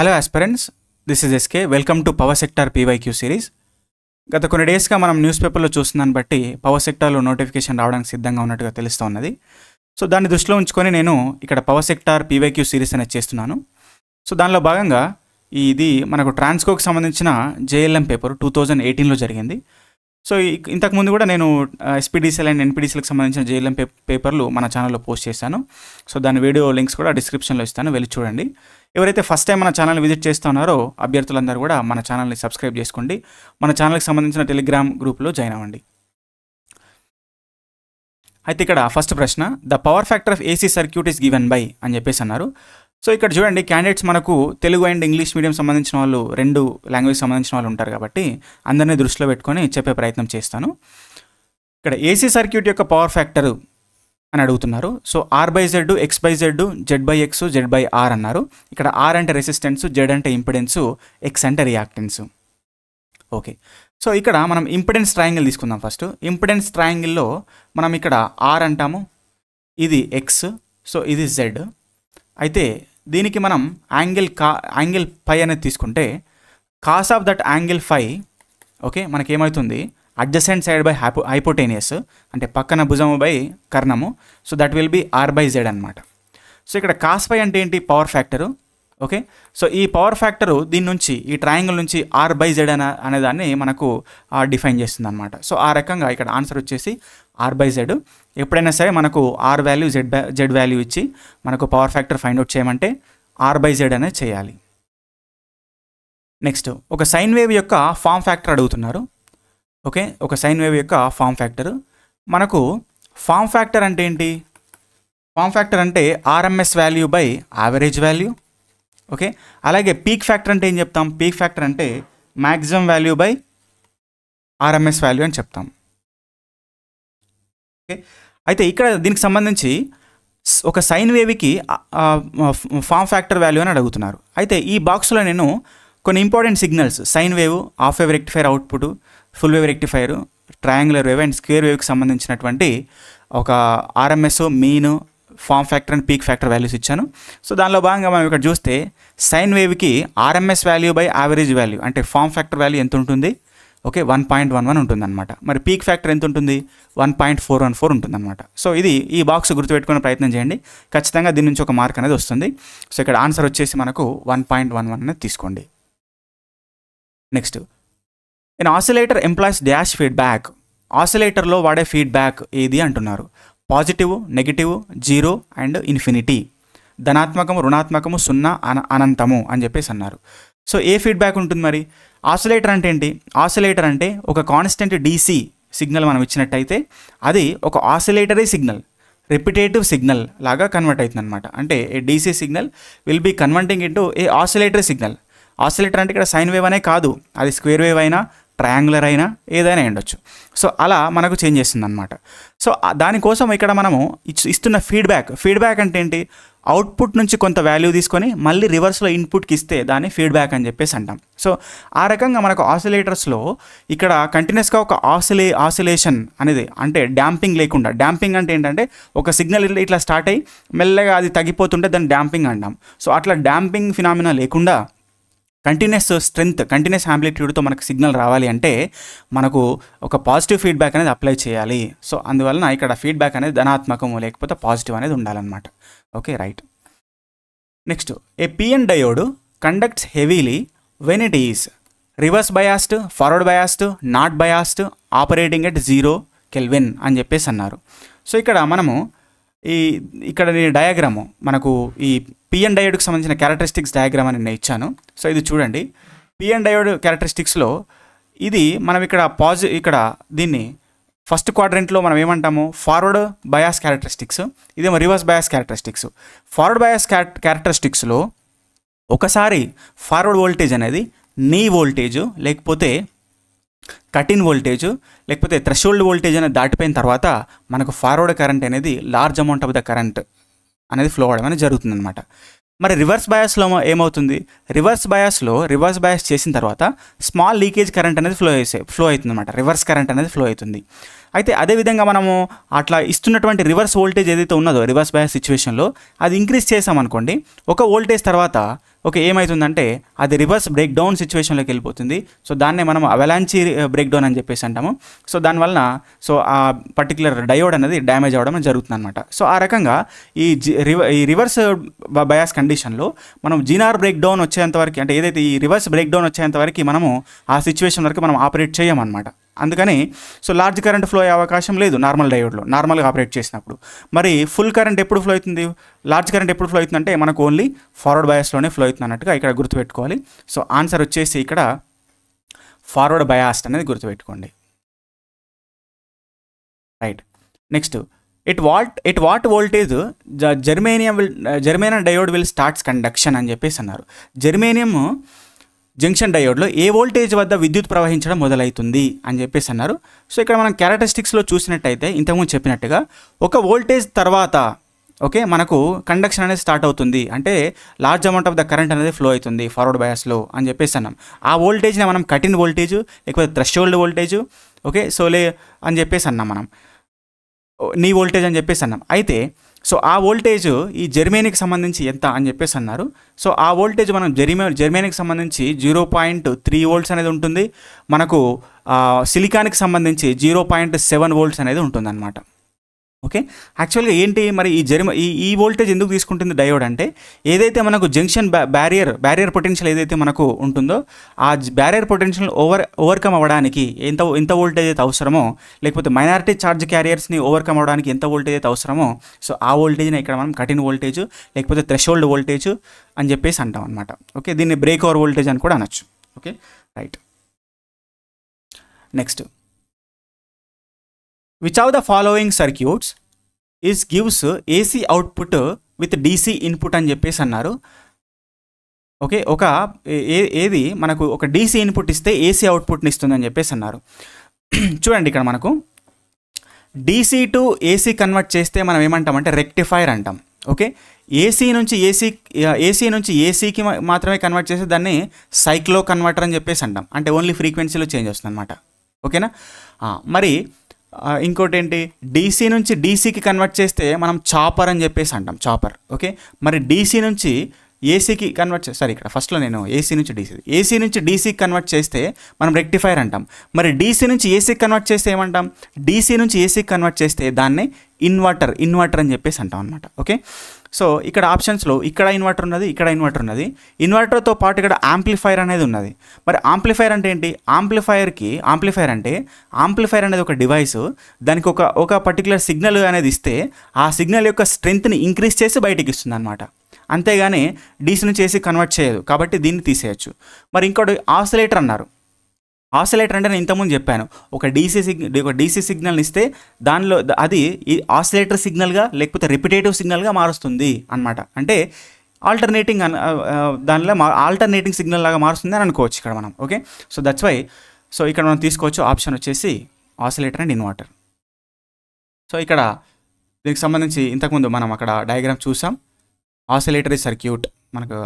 Hello aspirants, this is SK. Welcome to power sector PYQ series. గత కొన్ని డేస్గా మనం news పేపర్లో చూస్తుందని బట్టి పవర్ సెక్టార్లో నోటిఫికేషన్ రావడానికి సిద్ధంగా ఉన్నట్టుగా తెలుస్తూ ఉన్నది. సో దాన్ని దృష్టిలో ఉంచుకొని నేను ఇక్కడ పవర్ సెక్టార్ పీవైక్యూ సిరీస్ అనేది చేస్తున్నాను. సో దానిలో భాగంగా ఇది మనకు ట్రాన్స్కోకి సంబంధించిన జేఎల్ఎం పేపర్ 2018లో జరిగింది. సో ఇంతకుముందు కూడా నేను ఎస్పీడీసీఎల్ అండ్ ఎన్పీడీసీలకు సంబంధించిన జేఎల్ఎం పేపర్లు మన ఛానల్లో పోస్ట్ చేశాను. సో దాని వీడియో లింక్స్ కూడా డిస్క్రిప్షన్లో ఇస్తాను, వెళ్ళి చూడండి. ఎవరైతే ఫస్ట్ టైం మన ఛానల్ని విజిట్ చేస్తున్నారో అభ్యర్థులందరూ కూడా మన ఛానల్ని సబ్స్క్రైబ్ చేసుకోండి. మన ఛానల్కి సంబంధించిన టెలిగ్రామ్ గ్రూప్లో జాయిన్ అవ్వండి. అయితే ఇక్కడ ఫస్ట్ ప్రశ్న, the power factor of AC circuit is given by అని చెప్పేసి అన్నారు. సో ఇక్కడ చూడండి, క్యాండిడేట్స్ మనకు తెలుగు అండ్ ఇంగ్లీష్ మీడియం సంబంధించిన వాళ్ళు, రెండు లాంగ్వేజ్ సంబంధించిన వాళ్ళు ఉంటారు కాబట్టి అందరినీ దృష్టిలో పెట్టుకొని చెప్పే ప్రయత్నం చేస్తాను. ఇక్కడ ఏసీ సర్క్యూట్ యొక్క పవర్ ఫ్యాక్టర్ అని అడుగుతున్నారు. So R/Z, X/Z, Z/X, Z/R అన్నారు. ఇక్కడ R అంటే రెసిస్టెన్స్, Z అంటే ఇంపిడెన్సు, X అంటే రియాక్టెన్స్. ఓకే, సో ఇక్కడ మనం ఇంపిడెన్స్ ట్రయాంగిల్ తీసుకుందాం. ఫస్ట్ ఇంపిడెన్స్ ట్రయాంగిల్లో మనం ఇక్కడ R అంటాము, ఇది X, సో ఇది Z. అయితే దీనికి మనం యాంగిల్ ఫై అనేది తీసుకుంటే cos of that angle phi, okay, మనకేమవుతుంది, అడ్జసెంట్ సైడ్ బై హైపోటేనియస్ అంటే పక్కన భుజము బై కర్ణము. So that will be R/Z అనమాట. సో ఇక్కడ కాస్ ఫై అంటే ఏంటి, పవర్ ఫ్యాక్టరు. ఓకే, సో ఈ పవర్ ఫ్యాక్టరు దీని నుంచి, ఈ ట్రయాంగిల్ నుంచి R/Z అనేదాన్ని మనకు డిఫైన్ చేస్తుంది అనమాట. సో ఆ రకంగా ఇక్కడ ఆన్సర్ వచ్చేసి R/Z. ఎప్పుడైనా సరే మనకు R వాల్యూ Z వాల్యూ ఇచ్చి మనకు పవర్ ఫ్యాక్టర్ ఫైండ్ అవుట్ చేయమంటే R/Z అనేది చేయాలి. నెక్స్ట్, ఒక సైన్ వేవ్ యొక్క ఫామ్ ఫ్యాక్టర్ అడుగుతున్నారు. ఓకే, ఒక సైన్ వేవ్ యొక్క ఫామ్ ఫ్యాక్టర్. మనకు ఫామ్ ఫ్యాక్టర్ అంటే ఏంటి, ఫామ్ ఫ్యాక్టర్ అంటే RMS value by average value. Okay, అలాగే పీక్ ఫ్యాక్టర్ అంటే ఏం చెప్తాం, పీక్ ఫ్యాక్టర్ అంటే maximum value by RMS value అని చెప్తాం. ఓకే, అయితే ఇక్కడ దీనికి సంబంధించి ఒక సైన్ వేవ్కి ఫామ్ ఫ్యాక్టర్ వాల్యూ అని అడుగుతున్నారు. అయితే ఈ బాక్స్లో నేను కొన్ని important signals, sine wave, half wave rectifier output, full wave rectifier, triangular wave and square వేవ్కి సంబంధించినటువంటి ఒక RMS, mean, form factor and peak factor values ఇచ్చాను. సో దానిలో భాగంగా మనం ఇక్కడ చూస్తే సైన్ వేవ్కి RMS value by average value అంటే ఫామ్ ఫ్యాక్టర్ వాల్యూ ఎంత ఉంటుంది, ఓకే, 1.11 ఉంటుంది అనమాట. మరి పీక్ ఫ్యాక్టర్ ఎంత ఉంటుంది, 1.414 ఉంటుంది అనమాట. సో ఇది ఈ బాక్స్ గుర్తుపెట్టుకునే ప్రయత్నం చేయండి, ఖచ్చితంగా దీని నుంచి ఒక మార్క్ అనేది వస్తుంది. సో ఇక్కడ ఆన్సర్ వచ్చేసి మనకు 1.11 అనేది తీసుకోండి. Next, in oscillator employs dash feedback. ఆసిలేటర్లో వాడే ఫీడ్బ్యాక్ ఏది అంటున్నారు. Positive, negative, 0 and infinity. ధనాత్మకము, రుణాత్మకము, 0, అనంతము అని చెప్పేసి అన్నారు. సో ఏ ఫీడ్బ్యాక్ ఉంటుంది మరి. ఆసిలేటర్ అంటే ఏంటి, ఆసిలేటర్ అంటే ఒక కాన్స్టెంట్ DC సిగ్నల్ మనం ఇచ్చినట్టయితే అది ఒక ఆసిలేటరీ సిగ్నల్, రిపిటేటివ్ సిగ్నల్ లాగా కన్వర్ట్ అవుతుంది అనమాట. అంటే a DC signal will be converting into a oscillatory signal. Oscillator అంటే ఇక్కడ సైన్ వేవ్ అనే కాదు, అది స్క్వేర్ వేవ్ అయినా, ట్రయాంగులర్ అయినా, ఏదైనా ఉండొచ్చు. సో అలా మనకు చేంజ్ చేస్తుంది అనమాట. సో దానికోసం ఇక్కడ మనము ఇస్తున్న ఫీడ్బ్యాక్ అంటే ఏంటి, అవుట్పుట్ నుంచి కొంత వాల్యూ తీసుకొని మళ్ళీ రివర్స్లో ఇన్పుట్కి ఇస్తే దాన్ని ఫీడ్బ్యాక్ అని చెప్పేసి అంటాం. సో ఆ రకంగా మనకు ఆసిలేటర్స్లో ఇక్కడ కంటిన్యూస్గా ఒక ఆసిలేషన్ అనేది, అంటే డ్యాంపింగ్ లేకుండా, డ్యాంపింగ్ అంటే ఏంటంటే ఒక సిగ్నల్ ఇట్లా స్టార్ట్ అయ్యి మెల్లగా అది తగ్గిపోతుంటే దాన్ని డ్యాంపింగ్ అంటాం. సో అట్లా డ్యాంపింగ్ ఫినామినా లేకుండా కంటిన్యూస్ స్ట్రెంత్, కంటిన్యూస్ యాంప్లిట్యూడ్తో మనకు సిగ్నల్ రావాలి అంటే మనకు ఒక పాజిటివ్ ఫీడ్బ్యాక్ అనేది అప్లై చేయాలి. సో అందువలన ఇక్కడ ఫీడ్బ్యాక్ అనేది ధనాత్మకము లేకపోతే పాజిటివ్ అనేది ఉండాలన్నమాట. Okay, right. Next, A PN diode conducts heavily when it is reverse biased, forward biased, not biased, operating at 0 kelvin అని చెప్పేసి అన్నారు. సో ఇక్కడ మనము ఇక్కడ నేను డయాగ్రాము, మనకు ఈ PN డయోడ్కి సంబంధించిన క్యారెక్టరిస్టిక్స్ డయాగ్రామ్ అని నేను ఇచ్చాను. సో ఇది చూడండి, PN డయోడ్ క్యారెక్టరిస్టిక్స్లో ఇది మనం ఇక్కడ దీన్ని ఫస్ట్ క్వాడ్రెంట్లో మనం ఏమంటాము, ఫార్వర్డ్ బయాస్ క్యారెక్టరిస్టిక్స్, ఇదేమో reverse bias characteristics. Forward bias క్యారెక్టరిస్టిక్స్లో ఒకసారి ఫార్వర్డ్ వోల్టేజ్ అనేది నీ వోల్టేజ్ లేకపోతే కట్-ఇన్ వోల్టేజ్ లేకపోతే థ్రెషోల్డ్ వోల్టేజ్ అనేది దాటిపోయిన తర్వాత మనకు ఫార్వర్డ్ కరెంట్ అనేది large amount of the current అనేది ఫ్లో అవ్వడం అనేది జరుగుతుంది అనమాట. మరి రివర్స్ బయాస్లో ఏమవుతుంది, రివర్స్ బయాస్ చేసిన తర్వాత స్మాల్ లీకేజ్ కరెంట్ అనేది ఫ్లో అవుతుంది అనమాట, రివర్స్ కరెంట్ అనేది ఫ్లో అవుతుంది. అయితే అదేవిధంగా మనము అట్లా ఇస్తున్నటువంటి రివర్స్ వోల్టేజ్ ఏదైతే ఉన్నదో రివర్స్ బయాస్ సిచ్యువేషన్లో అది ఇంక్రీజ్ చేసామనుకోండి, ఒక వోల్టేజ్ తర్వాత ఏమవుతుందంటే అది రివర్స్ బ్రేక్ డౌన్ సిచ్యువేషన్లోకి వెళ్ళిపోతుంది. సో దాన్నే మనం అవలాంచి బ్రేక్ డౌన్ అని చెప్పేసి అంటాము. సో దానివలన ఆ పర్టికులర్ డయోడ్ అనేది డ్యామేజ్ అవ్వడం జరుగుతుంది అనమాట. సో ఆ రకంగా ఈ రివర్స్ బయాస్ కండిషన్లో మనం జీనార్ బ్రేక్ డౌన్ వచ్చేంత వరకు, అంటే ఏదైతే ఈ రివర్స్ బ్రేక్ డౌన్ వచ్చేంత వరకు మనము ఆ సిచ్యువేషన్ వరకు మనం ఆపరేట్ చేయమన్నమాట. అందుకని సో లార్జ్ కరెంట్ ఫ్లో అయ్యే అవకాశం లేదు నార్మల్ డయోడ్లో, నార్మల్గా ఆపరేట్ చేసినప్పుడు. మరి ఫుల్ కరెంట్ ఎప్పుడు ఫ్లో అవుతుంది, లార్జ్ కరెంట్ ఎప్పుడు ఫ్లో అవుతుందంటే మనకు ఓన్లీ ఫార్వర్డ్ బయాస్లోనే ఫ్లో అవుతుంది అన్నట్టుగా ఇక్కడ గుర్తుపెట్టుకోవాలి. సో ఆన్సర్ వచ్చేసి ఇక్కడ ఫార్వర్డ్ బయాస్డ్ అనేది గుర్తుపెట్టుకోండి. Right. Next, at what voltage germanium diode will starts conduction అని చెప్పేసి అన్నారు. జర్మేనియం జంక్షన్ డయోడ్లో ఏ వోల్టేజ్ వద్ద విద్యుత్ ప్రవహించడం మొదలవుతుంది అని చెప్పేసి అన్నారు. సో ఇక్కడ మనం క్యారెక్టరిస్టిక్స్లో చూసినట్టయితే ఇంతకుముందు చెప్పినట్టుగా ఒక వోల్టేజ్ తర్వాత మనకు కండక్షన్ అనేది స్టార్ట్ అవుతుంది, అంటే large amount of the current అనేది ఫ్లో అవుతుంది ఫార్వర్డ్ బయాస్లో అని చెప్పేసి అన్నాం. ఆ వోల్టేజ్ని మనం కట్ ఇన్ వోల్టేజ్ లేకపోతే థ్రెషోల్డ్ వోల్టేజ్ అని చెప్పేసి అన్నాం, మనం నీ వోల్టేజ్ అని చెప్పేసి అన్నాం. అయితే సో ఆ వోల్టేజ్ ఈ జర్మేనీకి సంబంధించి ఎంత అని చెప్పేసి అన్నారు. సో ఆ వోల్టేజ్ మనం జర్మేనీకి సంబంధించి 0.3 వోల్ట్స్ అనేది ఉంటుంది, మనకు సిలికాన్కి సంబంధించి 0.7 వోల్ట్స్ అనేది ఉంటుంది అన్నమాట. ఓకే, యాక్చువల్గా ఏంటి మరి ఈ వోల్టేజ్ ఎందుకు తీసుకుంటుంది డయోడ్ అంటే, ఏదైతే మనకు జంక్షన్ బ్యారియర్ పొటెన్షియల్ ఏదైతే మనకు ఉంటుందో ఆ బ్యారియర్ పొటెన్షియల్ ఓవర్కమ్ అవ్వడానికి ఎంత వోల్టేజ్ అయితే అవసరమో, లేకపోతే మైనారిటీ ఛార్జ్ క్యారియర్స్ని ఓవర్కమ్ అవ్వడానికి ఎంత వోల్టేజ్ అయితే అవసరమో, సో ఆ వోల్టేజ్ని ఇక్కడ మనం కటిన్ వోల్టేజ్ లేకపోతే థ్రెషోల్డ్ వోల్టేజ్ అని చెప్పేసి అంటాం అనమాట. ఓకే, దీన్ని బ్రేక్ ఓవర్ వోల్టేజ్ అని కూడా అనొచ్చు. Okay, right. Next, which of the following circuits gives AC output with DC input అని చెప్పేసి అన్నారు. ఓకే, ఏది మనకు ఒక DC ఇన్పుట్ ఇస్తే AC అవుట్పుట్ని ఇస్తుంది అని చెప్పేసి అన్నారు. చూడండి, ఇక్కడ మనకు DC టు AC కన్వర్ట్ చేస్తే మనం ఏమంటామంటే రెక్టిఫైర్ అంటాం. ఓకే, ఏసీ నుంచి ఏసీకి మాత్రమే కన్వర్ట్ చేస్తే దాన్ని సైక్లో కన్వర్టర్ అని చెప్పేసి అంటాం, అంటే ఓన్లీ ఫ్రీక్వెన్సీలో చేంజ్ వస్తుంది అనమాట. ఓకేనా, మరి ఇంకోటి ఏంటి, డీసీ నుంచి డీసీకి కన్వర్ట్ చేస్తే మనం చాపర్ అని చెప్పేసి అంటాం, చాపర్. ఓకే, మరి డీసీ నుంచి ఏసీకి కన్వర్ట్ ఇక్కడ ఫస్ట్లో నేను ఏసీ నుంచి డీసీకి కన్వర్ట్ చేస్తే మనం రెక్టిఫైర్ అంటాం. మరి డీసీ నుంచి ఏసీకి కన్వర్ట్ చేస్తే ఏమంటాం, డీసీ నుంచి ఏసీకి కన్వర్ట్ చేస్తే దాన్ని ఇన్వర్టర్ అని చెప్పేసి అంటాం అనమాట. ఓకే, సో ఇక్కడ ఆప్షన్స్లో ఇక్కడ ఇన్వర్టర్ ఉన్నది, ఇక్కడ ఇన్వర్టర్ ఉన్నది. ఇన్వర్టర్తో పాటు ఇక్కడ యాంప్లిఫైర్ అనేది ఉన్నది. మరి యాంప్లిఫైర్ అంటే ఏంటి, యాంప్లిఫైర్ అనేది ఒక డివైస్, దానికి ఒక పర్టికులర్ సిగ్నల్ అనేది ఇస్తే ఆ సిగ్నల్ యొక్క స్ట్రెంత్ని ఇంక్రీజ్ చేసి బయటికి ఇస్తుంది అనమాట. అంతేగాని డీసీ నుంచి ఏసీ కన్వర్ట్ చేయదు, కాబట్టి దీన్ని తీసేయచ్చు. మరి ఇంకోటి ఆసిలేటర్ అన్నారు. ఆసిలేటర్ అంటే నేను ఇంతకుముందు చెప్పాను, ఒక డీసీ సిగ్నల్ని ఇస్తే దానిలో అది ఈ ఆసిలేటర్ సిగ్నల్గా లేకపోతే రిపిటేటివ్ సిగ్నల్గా మారుస్తుంది అనమాట. అంటే ఆల్టర్నేటింగ్ సిగ్నల్ లాగా మారుస్తుంది అని అనుకోవచ్చు ఇక్కడ మనం. Okay, so that's why so ఇక్కడ మనం తీసుకోవచ్చు ఆప్షన్ వచ్చేసి ఆసిలేటర్ అండ్ ఇన్వర్టర్. సో ఇక్కడ దీనికి సంబంధించి ఇంతకుముందు మనం అక్కడ డయాగ్రామ్ చూసాం. ఆసిలేటరీ సర్క్యూట్ మనకు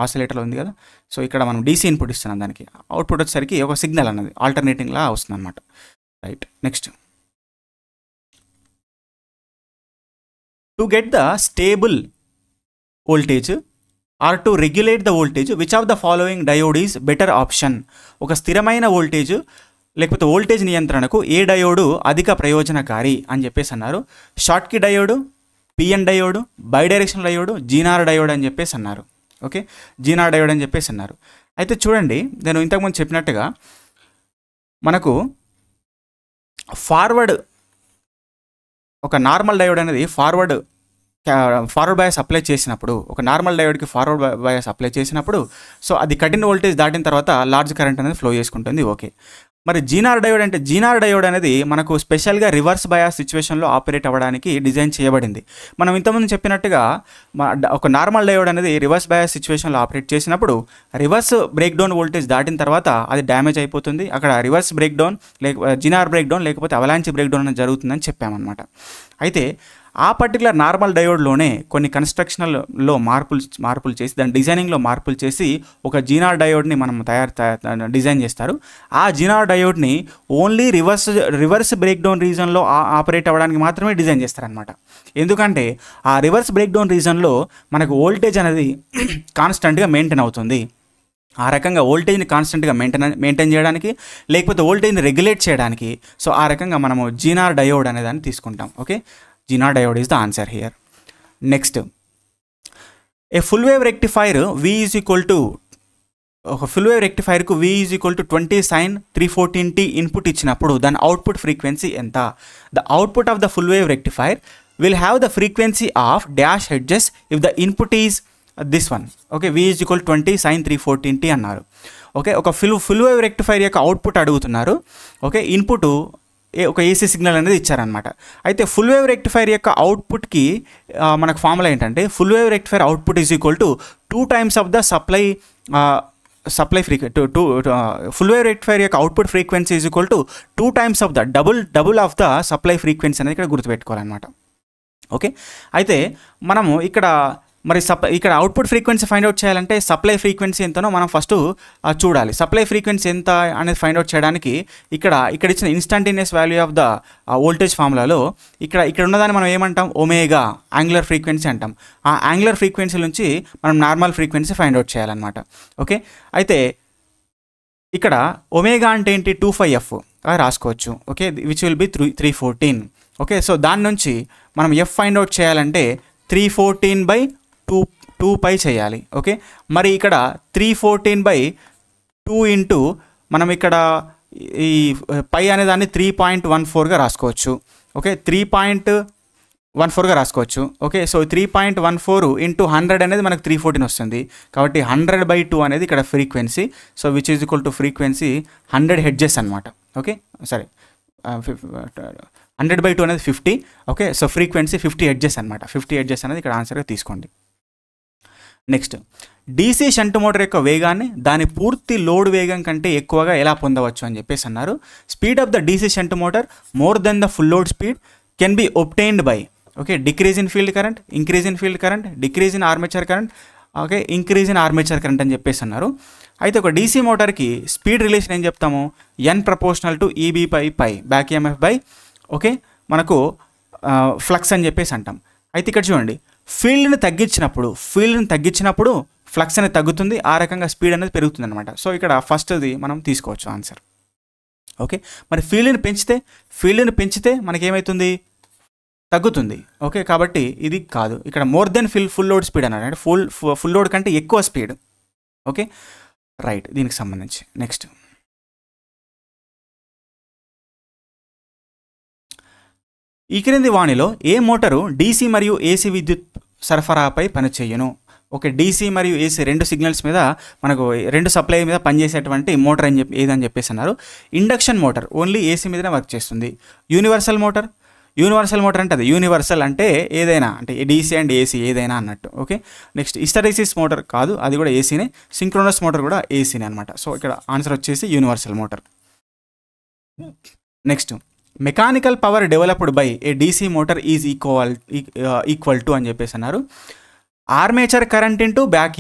ఆసిలేటర్లో ఉంది కదా. సో ఇక్కడ మనం డీసీ ఇన్పుట్ ఇస్తున్నాం, దానికి అవుట్పుట్ వచ్చేసరికి ఒక సిగ్నల్ అన్నది ఆల్టర్నేటింగ్లా వస్తుంది అనమాట. Right. Next, to get the stable voltage or to regulate the voltage which of the following diode is better option. ఒక స్థిరమైన వోల్టేజ్ లేకపోతే వోల్టేజ్ నియంత్రణకు ఏ డయోడు అధిక ప్రయోజనకారి అని చెప్పేసి అన్నారు. Schottky diode, PN diode, bidirectional diode, zener diode అని చెప్పేసి అన్నారు. ఓకే, జీనార్ డయోడ్ అని చెప్పేసి అన్నారు. అయితే చూడండి, నేను ఇంతకుముందు చెప్పినట్టుగా మనకు ఒక నార్మల్ డయోడ్ అనేది ఫార్వర్డ్ బయాస్ అప్లై చేసినప్పుడు, ఒక నార్మల్ డయోడ్కి ఫార్వర్డ్ బయాస్ అప్లై చేసినప్పుడు సో అది కటిన్ వోల్టేజ్ దాటిన తర్వాత లార్జ్ కరెంట్ అనేది ఫ్లో చేసుకుంటుంది. ఓకే, మరి జీనార్ డయోడ్ అనేది మనకు స్పెషల్గా రివర్స్ బయాస్ సిచ్యువేషన్లో ఆపరేట్ అవ్వడానికి డిజైన్ చేయబడింది. మనం ఇంతకుముందు చెప్పినట్టుగా ఒక నార్మల్ డయోడ్ అనేది రివర్స్ బయాస్ సిచ్యువేషన్లో ఆపరేట్ చేసినప్పుడు రివర్స్ బ్రేక్ డౌన్ వోల్టేజ్ దాటిన తర్వాత అది డ్యామేజ్ అయిపోతుంది. అక్కడ reverse break down Zener break down లేకపోతే అవలాంచి బ్రేక్ డౌన్ అనేది జరుగుతుందని చెప్పామన్నమాట. అయితే ఆ పర్టికులర్ నార్మల్ డయోడ్లోనే కొన్ని కన్స్ట్రక్షన్లో మార్పులు చేసి దాని డిజైనింగ్లో మార్పులు చేసి ఒక జీనార్ డయోడ్ని మనం డిజైన్ చేస్తారు. ఆ జీనార్ డయోడ్ని ఓన్లీ రివర్స్ బ్రేక్ డౌన్ రీజన్లో ఆపరేట్ అవ్వడానికి మాత్రమే డిజైన్ చేస్తారనమాట. ఎందుకంటే ఆ రివర్స్ బ్రేక్ డౌన్ రీజన్లో మనకు వోల్టేజ్ అనేది కాన్స్టెంట్గా మెయింటైన్ అవుతుంది. ఆ రకంగా వోల్టేజ్ని కాన్స్టెంట్గా మెయింటైన్ చేయడానికి, లేకపోతే వోల్టేజ్ని రెగ్యులేట్ చేయడానికి, సో ఆ రకంగా మనము జీనార్ డయోడ్ అనే దాన్ని తీసుకుంటాం. Okay, zener diode is the answer here. Next, a full wave rectifier ఒక ఫుల్ వేవ్ రెక్టిఫైర్కు V = 20 sin 314t ఇన్పుట్ ఇచ్చినప్పుడు దాని అవుట్పుట్ ఫ్రీక్వెన్సీ ఎంత? The output of the full wave rectifier will have the frequency of dash hertz if the input is this one. Okay, V = 20 sin 314t అన్నారు. Okay, ఒక full wave rectifier యొక్క output అడుగుతున్నారు. Okay, input ఒక AC signal అనేది ఇచ్చారనమాట. అయితే full wave rectifier యొక్క అవుట్పుట్కి మనకు ఫార్ములా ఏంటంటే full wave rectifier output is equal to 2 times of the supply frequency. Full wave rectifier యొక్క output frequency is equal to 2 times of the double of the supply frequency అనేది ఇక్కడ గుర్తుపెట్టుకోవాలన్నమాట. Okay, అయితే మనము ఇక్కడ అవుట్పుట్ ఫ్రీక్వెన్సీ ఫైండ్ అవుట్ చేయాలంటే supply frequency ఎంతనో మనం ఫస్ట్ చూడాలి. సప్లై ఫ్రీక్వెన్సీ ఎంత అనేది ఫైండ్ అవుట్ చేయడానికి ఇక్కడ ఇచ్చిన instantaneous value of the voltage ఫార్ములాలో ఇక్కడ ఉన్నదాన్ని మనం ఏమంటాం, ఒమేగా యాంగులర్ ఫ్రీక్వెన్సీ అంటాం. ఆ యాంగులర్ ఫ్రీక్వెన్సీ నుంచి మనం నార్మల్ ఫ్రీక్వెన్సీ ఫైండ్ అవుట్ చేయాలన్నమాట. ఓకే, అయితే ఇక్కడ ఒమేగా అంటే ఏంటి, 2πf రాసుకోవచ్చు. Okay, which will be 314. Okay, so దాని నుంచి మనం ఎఫ్ ఫైండ్ అవుట్ చేయాలంటే 314/2π చేయాలి. ఓకే, మరి ఇక్కడ 314/2 ఇంటూ మనం ఇక్కడ ఈ పై అనే దాన్ని 3.14గా రాసుకోవచ్చు. ఓకే, 3.14గా రాసుకోవచ్చు. ఓకే, సో 3.14 ఇంటూ 100 అనేది మనకు 314 వస్తుంది. కాబట్టి 100/2 అనేది ఇక్కడ frequency. So which is equal to frequency 100 hedges అనమాట. ఓకే, సరే, 100/2 అనేది 50. ఓకే, సో ఫ్రీక్వెన్సీ 50 హెడ్జెస్ అనమాట. 50 హెడ్జెస్ అనేది ఇక్కడ ఆన్సర్గా తీసుకోండి. నెక్స్ట్, డీసీ షంట్ మోటార్ యొక్క వేగాన్ని దాని పూర్తి లోడ్ వేగం కంటే ఎక్కువగా ఎలా పొందవచ్చు అని చెప్పేసి అన్నారు. Speed of the DC shunt motor more than the full load speed can be obtained by decrease in field current, increase in field current, decrease in armature current, okay, increase in armature current అని చెప్పేసి అన్నారు. అయితే ఒక DC మోటార్కి speed relation ఏం చెప్తాము, N proportional to EB/π back EMF by okay మనకు flux అని చెప్పేసి అంటాం. అయితే ఇక్కడ చూడండి, ఫీల్డ్ని తగ్గించినప్పుడు ఫ్లక్స్ అనేది తగ్గుతుంది, ఆ రకంగా స్పీడ్ అనేది పెరుగుతుంది అనమాట. సో ఇక్కడ ఫస్ట్ది మనం తీసుకోవచ్చు ఆన్సర్. ఓకే, మరి ఫీల్డ్ని పెంచితే మనకేమవుతుంది, తగ్గుతుంది. ఓకే, కాబట్టి ఇది కాదు. ఇక్కడ more than full load speed అన్నాడు, అంటే ఫుల్ లోడ్ కంటే ఎక్కువ స్పీడ్. ఓకే, రైట్, దీనికి సంబంధించి. నెక్స్ట్, ఈ క్రింది వాణిలో ఏ మోటారు డీసీ మరియు ఏసీ విద్యుత్ సరఫరాపై పనిచేయును? ఓకే, డీసీ మరియు ఏసీ రెండు సిగ్నల్స్ మీద మనకు రెండు సప్లై మీద పనిచేసేటువంటి మోటార్ ఏదని చెప్పేసి అన్నారు. ఇండక్షన్ మోటార్ ఓన్లీ ఏసీ మీదనే వర్క్ చేస్తుంది. యూనివర్సల్ మోటార్ అంటే అది యూనివర్సల్ అంటే ఏదైనా, అంటే డీసీ అండ్ ఏసీ ఏదైనా అన్నట్టు. ఓకే, నెక్స్ట్ హిస్టెరిసిస్ మోటార్ కాదు, అది కూడా ఏసీనే. సింక్రోనస్ మోటార్ కూడా ఏసీనే అనమాట. సో ఇక్కడ ఆన్సర్ వచ్చేసి universal motor. Next, mechanical power developed by A DC motor is equal to అని చెప్పేసి అన్నారు. Armature current into back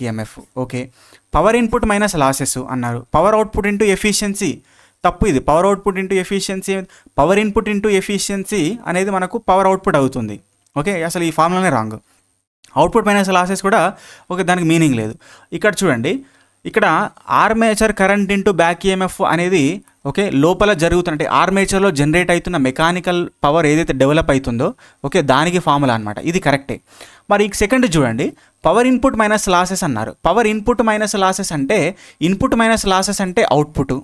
EMF. Okay, power input minus losses అన్నారు. పవర్ అవుట్పుట్ ఇంటూ ఎఫిషియన్సీ, తప్పు ఇది. పవర్ ఇన్పుట్ ఇంటూ ఎఫిషియన్సీ అనేది మనకు power output అవుతుంది. Okay, అసలు ఈ ఫార్ములానే రాంగ్. అవుట్పుట్ మైనస్ లాసెస్ కూడా ఓకే, దానికి మీనింగ్ లేదు. ఇక్కడ చూడండి, ఇక్కడ armature current into back EMF అనేది ఓకే లోపల జరుగుతున్నట్టు ఆర్మేచర్లో జనరేట్ అవుతున్న మెకానికల్ పవర్ ఏదైతే డెవలప్ అవుతుందో ఓకే దానికి ఫార్ములా అనమాట. ఇది కరెక్టే. మరి ఈ సెకండ్ చూడండి, పవర్ ఇన్పుట్ మైనస్ లాసెస్ అన్నారు. పవర్ ఇన్పుట్ మైనస్ లాసెస్ అంటే అవుట్పుట్.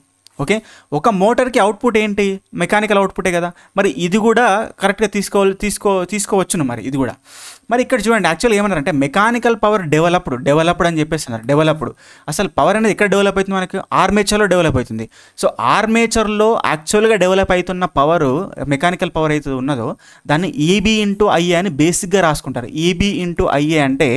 ఓకే, ఒక మోటార్కి అవుట్పుట్ ఏంటి, మెకానికల్ అవుట్పుటే కదా. మరి ఇది కూడా కరెక్ట్గా తీసుకోవచ్చును. మరి ఇది కూడా మరి ఇక్కడ చూడండి యాక్చువల్గా ఏమన్నారంటే మెకానికల్ పవర్ డెవలప్డ్ అని చెప్పేస్తున్నారు. డెవలప్డ్ అసలు పవర్ అనేది ఎక్కడ డెవలప్ అవుతుంది, మనకు ఆర్మేచర్లో డెవలప్ అవుతుంది. సో ఆర్మేచర్లో యాక్చువల్గా డెవలప్ అవుతున్న పవర్, మెకానికల్ పవర్ అయితే ఉన్నదో దాన్ని ఈబీ ఇంటూ ఐఏ అని బేసిక్గా రాసుకుంటారు. ఈబీ ఇంటూ ఐఏ అంటే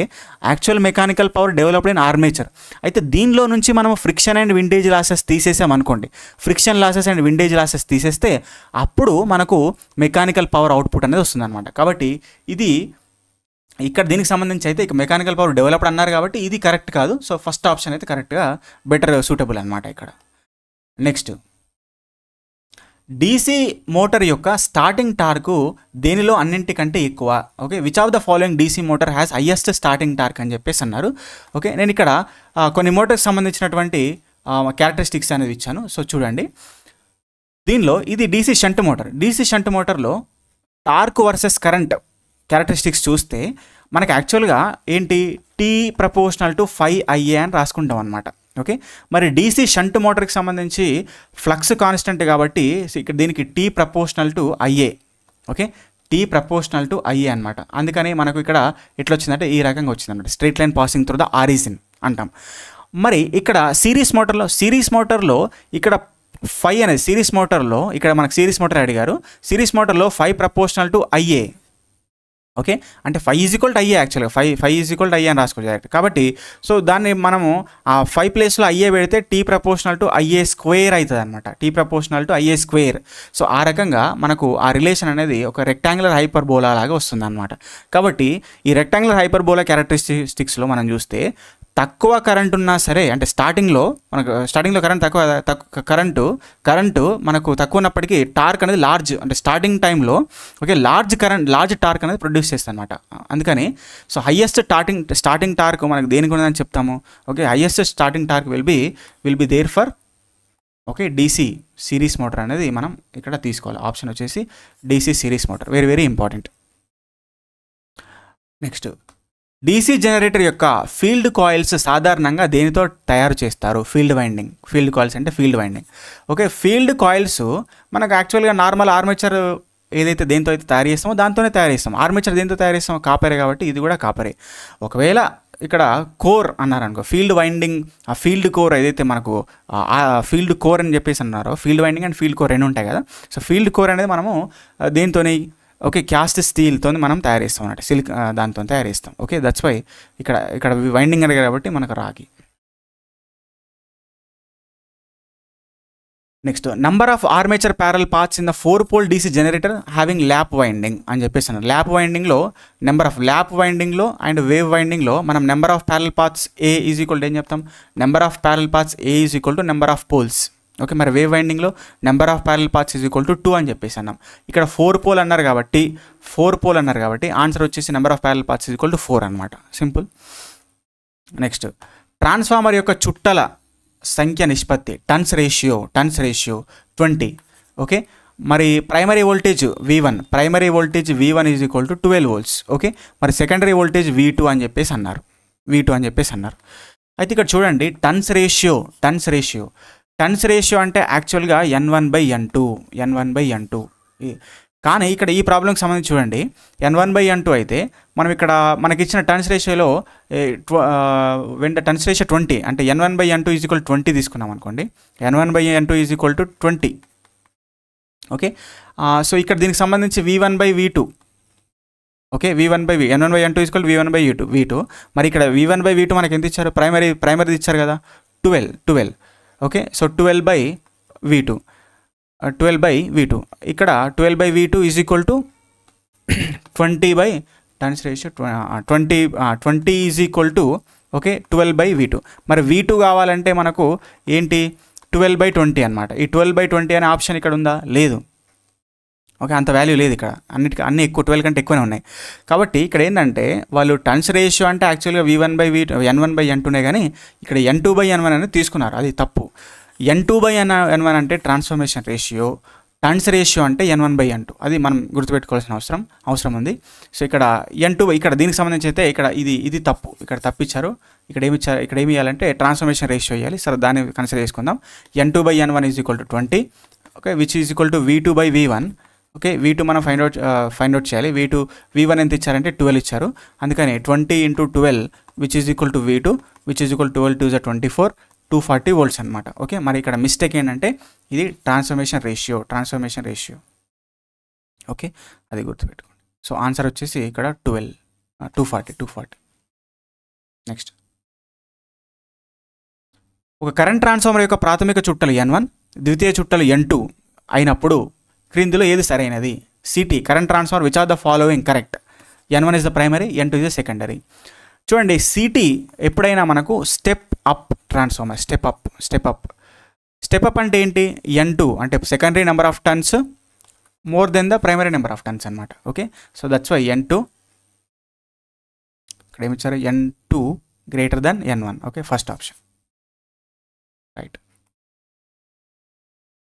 actual mechanical power developed in armature. అయితే దీనిలో నుంచి మనం ఫ్రిక్షన్ అండ్ విండేజ్ లాసెస్ తీసేసాం అనుకోండి, friction losses and windage losses తీసేస్తే అప్పుడు మనకు మెకానికల్ పవర్ అవుట్పుట్ అనేది వస్తుంది అనమాట. కాబట్టి ఇది ఇక్కడ దీనికి సంబంధించి అయితే ఇక మెకానికల్ పవర్ డెవలప్డ్ అన్నారు కాబట్టి ఇది కరెక్ట్ కాదు. సో ఫస్ట్ ఆప్షన్ అయితే కరెక్ట్గా బెటర్ సూటబుల్ అనమాట ఇక్కడ. నెక్స్ట్, డీసీ మోటార్ యొక్క స్టార్టింగ్ టార్క్ దేనిలో అన్నింటికంటే ఎక్కువ? Okay, which of the following DC motor has highest starting torque అని చెప్పేసి అన్నారు. ఓకే, నేను ఇక్కడ కొన్ని మోటార్కి సంబంధించినటువంటి క్యారెక్టరిస్టిక్స్ అనేది ఇచ్చాను. సో చూడండి, దీనిలో ఇది DC shunt motor. DC shunt మోటార్లో టార్క్ వర్సెస్ కరెంట్ క్యారెక్టరిస్టిక్స్ చూస్తే మనకు యాక్చువల్గా ఏంటి, T ప్రపోర్షనల్ టు 5IA అని రాసుకుంటాం అనమాట. ఓకే, మరి డీసీ షంట్ మోటార్కి సంబంధించి ఫ్లక్స్ కాన్స్టెంట్ కాబట్టి ఇక్కడ దీనికి T proportional to IA. Okay, T proportional to IA అనమాట. అందుకని మనకు ఇక్కడ ఎట్లా వచ్చిందంటే ఈ రకంగా వచ్చిందన్నమాట, straight line passing through the origin అంటాం. మరి ఇక్కడ సిరీస్ మోటార్లో ఇక్కడ 5 అనేది సిరీస్ మోటార్లో, ఇక్కడ మనకు సిరీస్ మోటార్ అడిగారు. సిరీస్ మోటార్లో 5 ప్రపోర్షనల్ టు IA. ఓకే, అంటే 5 ఈక్వల్ టు IA, యాక్చువల్గా 5 ఈక్వల్ టు IA అని రాసుకోవచ్చు డైరెక్ట్. కాబట్టి సో దాన్ని మనము ఆ 5 ప్లేస్లో IA పెడితే T proportional to IA square అవుతుంది అనమాట. T proportional to IA square. So ఆ రకంగా మనకు ఆ రిలేషన్ అనేది ఒక రెక్టాంగులర్ హైపర్బోలా లాగా వస్తుంది అనమాట. కాబట్టి ఈ రెక్టాంగులర్ హైపర్బోలా క్యారెక్టరిస్టిక్స్లో మనం చూస్తే తక్కువ కరెంట్ ఉన్నా సరే, అంటే స్టార్టింగ్లో కరెంట్ కరెంటు మనకు తక్కువ ఉన్నప్పటికీ టార్క్ అనేది లార్జ్, అంటే స్టార్టింగ్ టైంలో ఓకే లార్జ్ టార్క్ అనేది ప్రొడ్యూస్ చేస్తుంది అనమాట. అందుకని సో హైయెస్ట్ స్టార్టింగ్ టార్క్ మనకు దేనికి ఉన్నదని చెప్తాము. Okay, highest starting torque will be there for okay DC series motor అనేది మనం ఇక్కడ తీసుకోవాలి. ఆప్షన్ వచ్చేసి DC series motor, very very important. Next, DC generator యొక్క ఫీల్డ్ కాయిల్స్ సాధారణంగా దేనితో తయారు చేస్తారు? ఫీల్డ్ కాయిల్స్ అంటే field winding. Okay, field coils మనకు యాక్చువల్గా నార్మల్ ఆర్మేచర్ ఏదైతే దేంతో అయితే తయారు చేస్తామో దాంతోనే తయారు చేస్తాం. ఆర్మేచర్ దేంతో తయారు చేస్తామో కాపరే, కాబట్టి ఇది కూడా కాపరే. ఒకవేళ ఇక్కడ కోర్ అన్నారనుకో, ఫీల్డ్ వైండింగ్, ఆ ఫీల్డ్ కోర్ ఏదైతే మనకు ఫీల్డ్ కోర్ అని చెప్పేసి అన్నారో, field winding and field core రెండు ఉంటాయి కదా. సో ఫీల్డ్ కోర్ అనేది మనము దేంతోని ఓకే క్యాస్ట్ స్టీల్తో మనం తయారు చేస్తాం అన్నట్టు, సిల్క్ దాంతో తయారు చేస్తాం. ఓకే, దట్స్ వై ఇక్కడ వైండింగ్ అడిగారు కాబట్టి మనకు రాగి. Next, number of armature parallel paths in the 4-pole DC generator having lap winding అని చెప్పేసి అన్నారు. ల్యాప్ వైండింగ్లో అండ్ వేవ్ వైండింగ్లో మనం number of parallel paths A is equal to ఏం చెప్తాం, number of parallel paths A is equal to number of poles. Okay, మరి wave వైండింగ్లో number of parallel paths is equal to 2 అని చెప్పేసి అన్నాం. ఇక్కడ 4-pole అన్నారు కాబట్టి ఆన్సర్ వచ్చేసి number of parallel paths is equal to 4 అనమాట. సింపుల్. నెక్స్ట్, ట్రాన్స్ఫార్మర్ యొక్క చుట్టల సంఖ్య నిష్పత్తి, టన్స్ రేషియో 20. ఓకే, మరి primary voltage V1 is equal to 12 volts. Okay, మరి సెకండరీ వోల్టేజ్ V2 అని చెప్పేసి అన్నారు. అయితే ఇక్కడ చూడండి, టన్స్ రేషియో అంటే యాక్చువల్గా N1/N2. కానీ ఇక్కడ ఈ ప్రాబ్లంకి సంబంధించి చూడండి, N1/N2 అయితే మనం ఇక్కడ మనకి ఇచ్చిన టన్స్ రేషియోలో టన్స్ రేషియో 20 అంటే N1/N2 ఈజ్ ఈక్వల్ 20 తీసుకున్నాం అనుకోండి. N1/N2 is equal to 20. Okay, so ఇక్కడ దీనికి సంబంధించి V1/V2. Okay, N1/N2 is equal V1/V2. మరి ఇక్కడ V1/V2 మనకి ఎంత ఇచ్చారు, ప్రైమరీ ఇచ్చారు కదా, 12. Okay, so 12/V2. ఇక్కడ 12/V2 is equal to 20 turns ratio 20 is equal to okay 12/V2. మరి V2 కావాలంటే మనకు ఏంటి 12/20 అనమాట. ఈ 12/20 అనే ఆప్షన్ ఇక్కడ ఉందా? లేదు. ఓకే, అంత వాల్యూ లేదు ఇక్కడ, అన్ని ఎక్కువ 12 కంటే ఎక్కువనే ఉన్నాయి. కాబట్టి ఇక్కడ ఏంటంటే వాళ్ళు టన్స్ రేషియో అంటే యాక్చువల్గా N1/N2నే కానీ ఇక్కడ N2/N1 అనేది తీసుకున్నారు, అది తప్పు. N2/N1 అంటే ట్రాన్స్ఫర్మేషన్ రేషియో, టన్స్ రేషియో అంటే N1/N2. అది మనం గుర్తుపెట్టుకోవాల్సిన అవసరం ఉంది. సో ఇక్కడ N2 ఇక్కడ దీనికి సంబంధించి అయితే ఇక్కడ ఇది తప్పు, ఇక్కడ తప్పిచ్చారు. ఇక్కడ ఏమి ఇవ్వాలంటే ట్రాన్స్ఫర్మేషన్ రేషియో ఇవ్వాలి. సరే, దాన్ని కన్సిడర్ చేసుకుందాం. N2/N1 is equal to 20. Okay, which is equal to V2/V1. Okay, V2 మనం ఫైండ్ అవుట్ చేయాలి. V1 ఎంత ఇచ్చారంటే 12 ఇచ్చారు. అందుకని 20 × 12 which is equal to V2 which is equal 12 2 24 240 volts అనమాట. ఓకే, మరి ఇక్కడ మిస్టేక్ ఏంటంటే ఇది ట్రాన్స్ఫర్మేషన్ రేషియో. ఓకే, అది గుర్తుపెట్టుకోండి. సో ఆన్సర్ వచ్చేసి ఇక్కడ 240. నెక్స్ట్, ఒక కరెంట్ ట్రాన్స్ఫార్మర్ యొక్క ప్రాథమిక చుట్టలు N1 ద్వితీయ చుట్టలు N2 అయినప్పుడు క్రిందిలో ఏది సరైనది? CT current transformer which are the following correct? N1 is the primary, N2 is the secondary. చూడండి, CT ఎప్పుడైనా మనకు step up transformer. Step up అంటే ఏంటి? N2 అంటే secondary number of turns more than the primary number of turns అనమాట. Okay, so that's why N2 ఇక్కడ ఏమిచ్చారు? N2 greater than N1. Okay, first option right.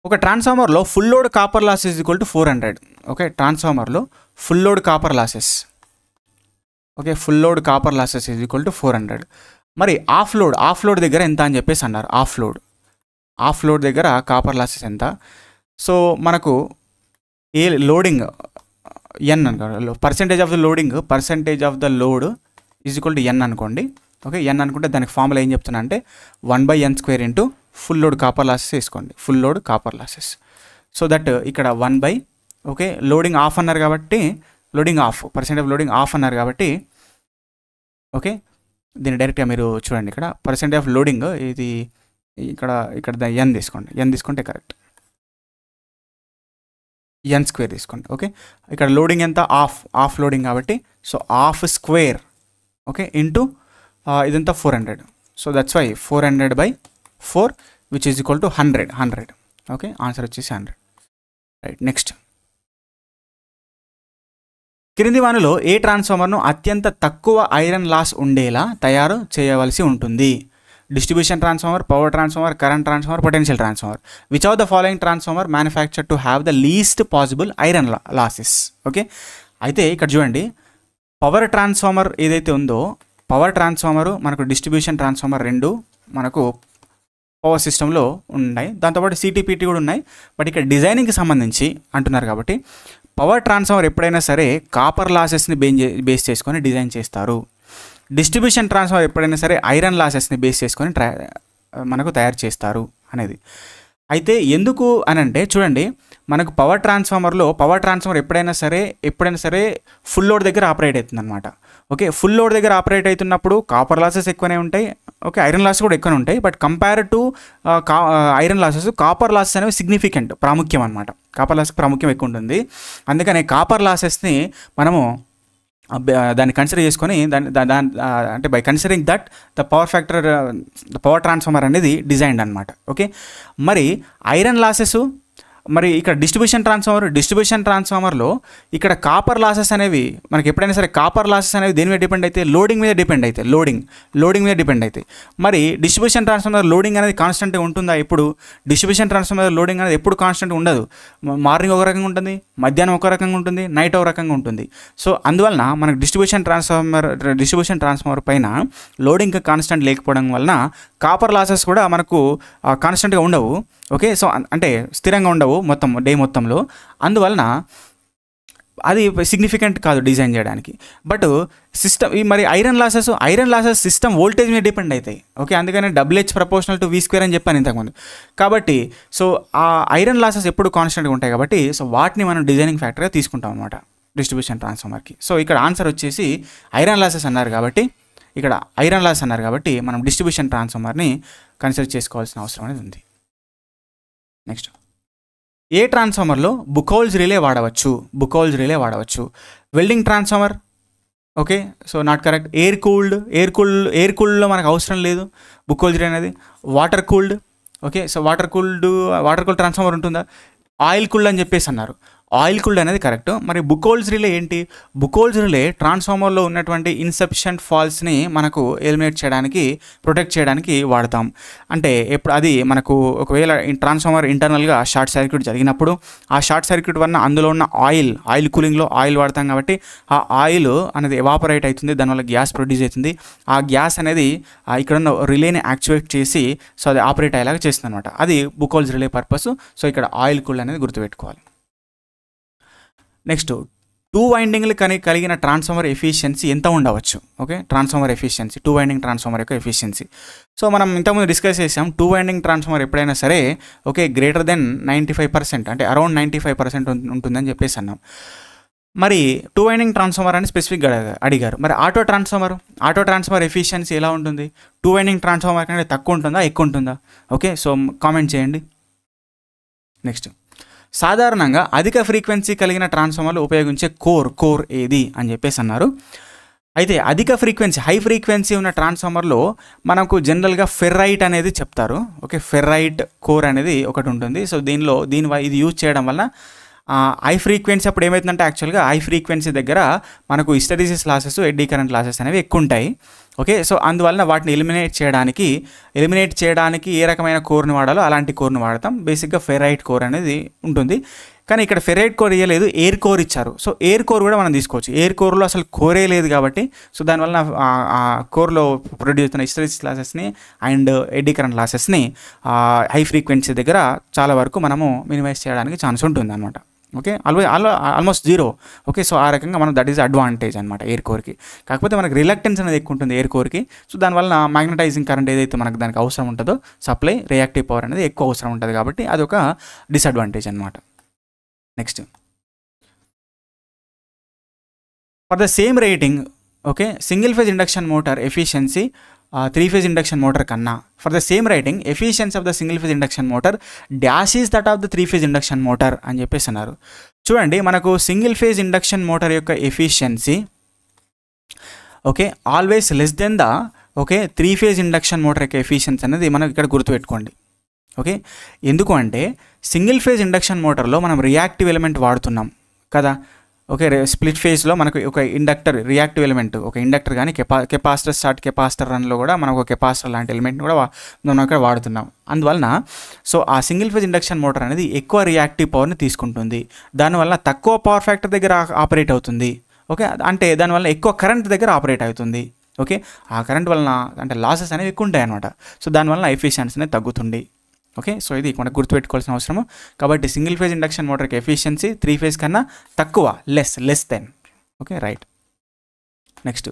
ఒక ట్రాన్స్ఫార్మర్లో full load copper loss is equal to 400. Okay, ట్రాన్స్ఫార్మర్లో full load copper losses. Okay, full load copper losses is equal to 400. మరి half load దగ్గర ఎంత అని చెప్పేసి అన్నారు. ఆఫ్ లోడ్ దగ్గర కాపర్ లాసెస్ ఎంత? సో మనకు ఏ లోడింగ్ N అనుకోండి, percentage of the load is equal to N అనుకోండి. ఓకే, N అనుకుంటే దానికి ఫార్ములా ఏం చెప్తున్నా అంటే 1/n² into full load copper losses వేసుకోండి. Full load copper losses. So that ఇక్కడ 1/, ఓకే, లోడింగ్ ఆఫ్ అన్నారు కాబట్టి పర్సెంట్ ఆఫ్ లోడింగ్ ఆఫ్ అన్నారు కాబట్టి ఓకే, దీన్ని డైరెక్ట్గా మీరు చూడండి. ఇక్కడ పర్సెంట్ ఆఫ్ లోడింగ్ ఇది ఇక్కడ N తీసుకోండి. N తీసుకుంటే కరెక్ట్. N² తీసుకోండి. ఓకే, ఇక్కడ లోడింగ్ ఎంత? ఆఫ్ లోడింగ్ కాబట్టి so half square, okay, into ఇదంతా 400. So that's why 400/4 which is equal to 100. Okay, answer వచ్చేసి 100 రైట్. నెక్స్ట్, క్రింది వానిలో ఏ ట్రాన్స్ఫార్మర్ను అత్యంత తక్కువ ఐరన్ లాస్ ఉండేలా తయారు చేయవలసి ఉంటుంది? Distribution transformer, power transformer, current transformer, potential transformer. Which of the following transformer manufacture to have the least possible iron losses? Okay, అయితే ఇక్కడ చూడండి, పవర్ ట్రాన్స్ఫార్మర్ ఏదైతే ఉందో, పవర్ ట్రాన్స్ఫార్మరు మనకు డిస్ట్రిబ్యూషన్ ట్రాన్స్ఫార్మర్ రెండు మనకు పవర్ సిస్టంలో ఉన్నాయి. దాంతోపాటు CTPT కూడా ఉన్నాయి. బట్ ఇక్కడ డిజైనింగ్కి సంబంధించి అంటున్నారు కాబట్టి పవర్ ట్రాన్స్ఫార్మర్ ఎప్పుడైనా సరే కాపర్ లాసెస్ని బేస్ చేసుకొని డిజైన్ చేస్తారు. డిస్ట్రిబ్యూషన్ ట్రాన్స్ఫార్మర్ ఎప్పుడైనా సరే ఐరన్ లాసెస్ని బేస్ చేసుకొని మనకు తయారు చేస్తారు అనేది. అయితే ఎందుకు అని అంటే చూడండి, మనకు పవర్ ట్రాన్స్ఫార్మర్ ఎప్పుడైనా సరే ఫుల్ లోడ్ దగ్గర ఆపరేట్ అవుతుంది అనమాట. ఓకే, ఫుల్ లోడ్ దగ్గర ఆపరేట్ అవుతున్నప్పుడు కాపర్ లాసెస్ ఎక్కువనే ఉంటాయి. ఓకే, ఐరన్ లాసెస్ కూడా ఎక్కువనే ఉంటాయి. But compare to iron losses, copper losses అనేవి సిగ్నిఫికెంట్, ప్రాముఖ్యం అనమాట. కాపర్ లాసెస్ ప్రాముఖ్యం ఎక్కువ ఉంటుంది. అందుకనే కాపర్ లాసెస్ని మనము దాన్ని కన్సిడర్ చేసుకొని అంటే by considering that the power transformer అనేది డిజైన్డ్ అనమాట. ఓకే, మరి ఐరన్ లాసెస్, మరి ఇక్కడ డిస్ట్రిబ్యూషన్ ట్రాన్స్ఫార్మర్లో ఇక్కడ కాపర్ లాసెస్ అనేవి మనకి ఎప్పుడైనా సరే కాపర్ లాసెస్ అనేవి దేని మీద డిపెండ్ అయితే? లోడింగ్ మీద డిపెండ్ అవుతాయి. మరి డిస్ట్రిబ్యూషన్ ట్రాన్స్ఫార్మర్ లోడింగ్ అనేది కాన్స్టెంట్గా ఉంటుందా? ఇప్పుడు డిస్ట్రిబ్యూషన్ ట్రాన్స్ఫార్మర్ లోడింగ్ అనేది ఎప్పుడు కాన్స్టెంట్ ఉండదు. మార్నింగ్ ఒక రకంగా ఉంటుంది, మధ్యాహ్నం ఒక రకంగా ఉంటుంది, నైట్ ఒక రకంగా ఉంటుంది. సో అందువలన మనకు డిస్ట్రిబ్యూషన్ ట్రాన్స్ఫార్మర్ పైన లోడింగ్ కాన్స్టెంట్ లేకపోవడం వలన కాపర్ లాసెస్ కూడా మనకు కాన్స్టెంట్గా ఉండవు. ఓకే, సో అంటే స్థిరంగా ఉండవు డే మొత్తంలో. అందువలన అది సిగ్నిఫికెంట్ కాదు డిజైన్ చేయడానికి. బట్ మరి ఐరన్ లాసెస్ సిస్టమ్ వోల్టేజ్ మీద డిపెండ్ అవుతాయి. ఓకే, అందుకని WH ప్రపోర్షనల్ టు V² అని చెప్పాను ఇంతకుముందు. కాబట్టి సో ఆ ఐరన్ లాసెస్ ఎప్పుడు కాన్స్టెంట్గా ఉంటాయి కాబట్టి సో వాటిని మనం డిజైనింగ్ ఫ్యాక్టర్గా తీసుకుంటాం అనమాట డిస్ట్రిబ్యూషన్ ట్రాన్స్ఫార్మర్కి. సో ఇక్కడ ఆన్సర్ వచ్చేసి ఐరన్ లాసెస్ అన్నారు కాబట్టి మనం డిస్ట్రిబ్యూషన్ ట్రాన్స్ఫార్మర్ని కన్సిడర్ చేసుకోవాల్సిన అవసరం అనేది ఉంది. నెక్స్ట్, ఏ ట్రాన్స్ఫార్మర్లో బుకోల్స్ రిలే వాడవచ్చు? Welding transformer. Okay, so not correct. Air కూల్డ్లో మనకు అవసరం లేదు బుకోల్స్ రిలే అనేది. Water cooled. Okay, so water cooled transformer ఉంటుందా? ఆయిల్ కూల్డ్ అని చెప్పేసి అన్నారు. ఆయిల్ కూల్డ్ అనేది కరెక్ట్. మరి బుకోల్స్ రిలే ఏంటి? బుకోల్స్ రిలే ట్రాన్స్ఫార్మర్లో ఉన్నటువంటి ఇన్సఫిషియెంట్ ఫాల్స్ని మనకు ఎలిమినేట్ చేయడానికి, ప్రొటెక్ట్ చేయడానికి వాడతాం. అంటే ఎప్పుడు అది మనకు ఒకవేళ ట్రాన్స్ఫార్మర్ ఇంటర్నల్గా షార్ట్ సర్క్యూట్ జరిగినప్పుడు ఆ షార్ట్ సర్క్యూట్ వలన అందులో ఉన్న ఆయిల్ కూలింగ్లో ఆయిల్ వాడతాం కాబట్టి ఆ ఆయిల్ అనేది ఎవాపరేట్ అవుతుంది, దానివల్ల గ్యాస్ ప్రొడ్యూస్ అవుతుంది. ఆ గ్యాస్ అనేది ఇక్కడ ఉన్న రిలేని యాక్టివేట్ చేసి సో అది ఆపరేట్ అయ్యేలాగా చేస్తుంది అనమాట. అది బుకోల్స్ రిలే పర్పస్. సో ఇక్కడ ఆయిల్ కూల్డ్ అనేది గుర్తుపెట్టుకోవాలి. నెక్స్ట్ 2 వైండింగ్లు కలిగిన ట్రాన్స్ఫార్మర్ ఎఫిషియన్సీ ఎంత ఉండవచ్చు? Okay, transformer efficiency, 2 winding transformer యొక్క ఎఫిషియన్సీ. సో మనం ఇంతకుముందు డిస్కస్ చేసాం 2 వైండింగ్ ట్రాన్స్ఫార్మర్ ఎప్పుడైనా సరే ఓకే గ్రేటర్ దెన్ 95%, అంటే అరౌండ్ 95% ఉంటుందని చెప్పేసి అన్నాం. మరి 2 వైండింగ్ ట్రాన్స్ఫార్మర్ అని స్పెసిఫిక్గా అడిగారు. మరి ఆటో ట్రాన్స్ఫార్మర్ ఎఫిషియన్సీ ఎలా ఉంటుంది? 2 వైండింగ్ ట్రాన్స్ఫార్మర్ కంటే తక్కువ ఉంటుందా, ఎక్కువ ఉంటుందా? ఓకే, సో కామెంట్ చేయండి. నెక్స్ట్, సాధారణంగా అధిక ఫ్రీక్వెన్సీ కలిగిన ట్రాన్స్ఫార్మర్లు ఉపయోగించే కోర్ ఏది అని చెప్పేసి అన్నారు. అయితే అధిక ఫ్రీక్వెన్సీ, హై ఫ్రీక్వెన్సీ ఉన్న ట్రాన్స్ఫార్మర్లో మనకు జనరల్గా ఫెర్రైట్ అనేది చెప్తారు. ఓకే, ఫెర్రైట్ కోర్ అనేది ఒకటి ఉంటుంది. సో ఇది యూజ్ చేయడం వల్ల హై ఫ్రీక్వెన్సీ అప్పుడు ఏమవుతుందంటే యాక్చువల్గా హై ఫ్రీక్వెన్సీ దగ్గర మనకు hysteresis losses, eddy current losses అనేవి ఎక్కువ ఉంటాయి. ఓకే, సో అందువలన వాటిని ఎలిమినేట్ చేయడానికి ఏ రకమైన కోర్ని వాడాలో అలాంటి కోర్ని వాడతాం. బేసిక్గా ఫెర్రైట్ కోర్ అనేది ఉంటుంది. కానీ ఇక్కడ ఫెర్రైట్ కోర్ ఇవ్వలేదు, ఎయిర్ కోర్ ఇచ్చారు. సో ఎయిర్ కోర్ కూడా మనం తీసుకోవచ్చు. ఎయిర్ కోర్లో అసలు కోరే లేదు కాబట్టి సో దానివల్ల ఆ కోర్లో ప్రొడ్యూస్ అవుతున్న హిస్టరీసిస్ లాసెస్ని అండ్ ఎడ్డీ కరెంట్ లాసెస్ని హై ఫ్రీక్వెన్సీ దగ్గర చాలా వరకు మనము మినిమైజ్ చేయడానికి ఛాన్స్ ఉంటుంది అనమాట. Okay, almost zero. Okay, so ఆ రకంగా మనం దట్ ఈస్ అడ్వాంటేజ్ అనమాట ఎయిర్ కోర్కి. కాకపోతే మనకి రిలక్టెన్స్ అనేది ఎక్కువ ఉంటుంది ఎయిర్ కోర్కి. సో దానివల్ల మ్యాగ్నటైజింగ్ కరెంట్ ఏదైతే మనకు దానికి అవసరం ఉంటుందో సప్లై, రియాక్టివ్ పవర్ అనేది ఎక్కువ అవసరం ఉంటుంది కాబట్టి అదొక డిసడ్వాంటేజ్ అనమాట. Next, for the same rating okay single phase induction motor efficiency 3 phase induction motor కన్నా, for the same rating efficiency of the single phase induction motor dash is that of the 3 phase induction motor అని చెప్పేసి అన్నారు. చూడండి, మనకు single phase induction motor యొక్క efficiency okay always less than the 3 phase induction motor యొక్క efficiency అనేది మనం ఇక్కడ గుర్తుపెట్టుకోండి. ఓకే, ఎందుకు అంటే సింగిల్ ఫేజ్ ఇండక్షన్ మోటార్లో మనం రియాక్టివ్ ఎలిమెంట్ వాడుతున్నాం కదా. ఓకే, స్ప్లిట్ ఫేజ్లో మనకు ఒక ఇండక్టర్ రియాక్టివ్ ఎలిమెంట్, ఒక ఇండక్టర్ కానీ కెపాసిటర్ స్టార్ట్ కెపాసిటర్ రన్లో కూడా మనకు ఒక కెపాసిటర్ లాంటి ఎలిమెంట్ని కూడా మనం ఇక్కడ వాడుతున్నాం. అందువలన సో ఆ సింగిల్ ఫేజ్ ఇండక్షన్ మోటార్ అనేది ఎక్కువ రియాక్టివ్ పవర్ని తీసుకుంటుంది. దానివల్ల తక్కువ పవర్ ఫ్యాక్టర్ దగ్గర ఆపరేట్ అవుతుంది. ఓకే, అంటే దానివల్ల ఎక్కువ కరెంట్ దగ్గర ఆపరేట్ అవుతుంది. ఓకే, ఆ కరెంట్ వలన అంటే లాసెస్ అనేవి ఎక్కువ ఉంటాయి అనమాట. సో దానివల్ల ఎఫిషియన్సీ అనేది తగ్గుతుంది. ఓకే, సో ఇది మనకు గుర్తుపెట్టుకోవాల్సిన అవసరము. కాబట్టి సింగిల్ ఫేజ్ ఇండక్షన్ మోటార్కి ఎఫిషియన్సీ 3 ఫేజ్ కన్నా తక్కువ, less than. Okay, right. Next,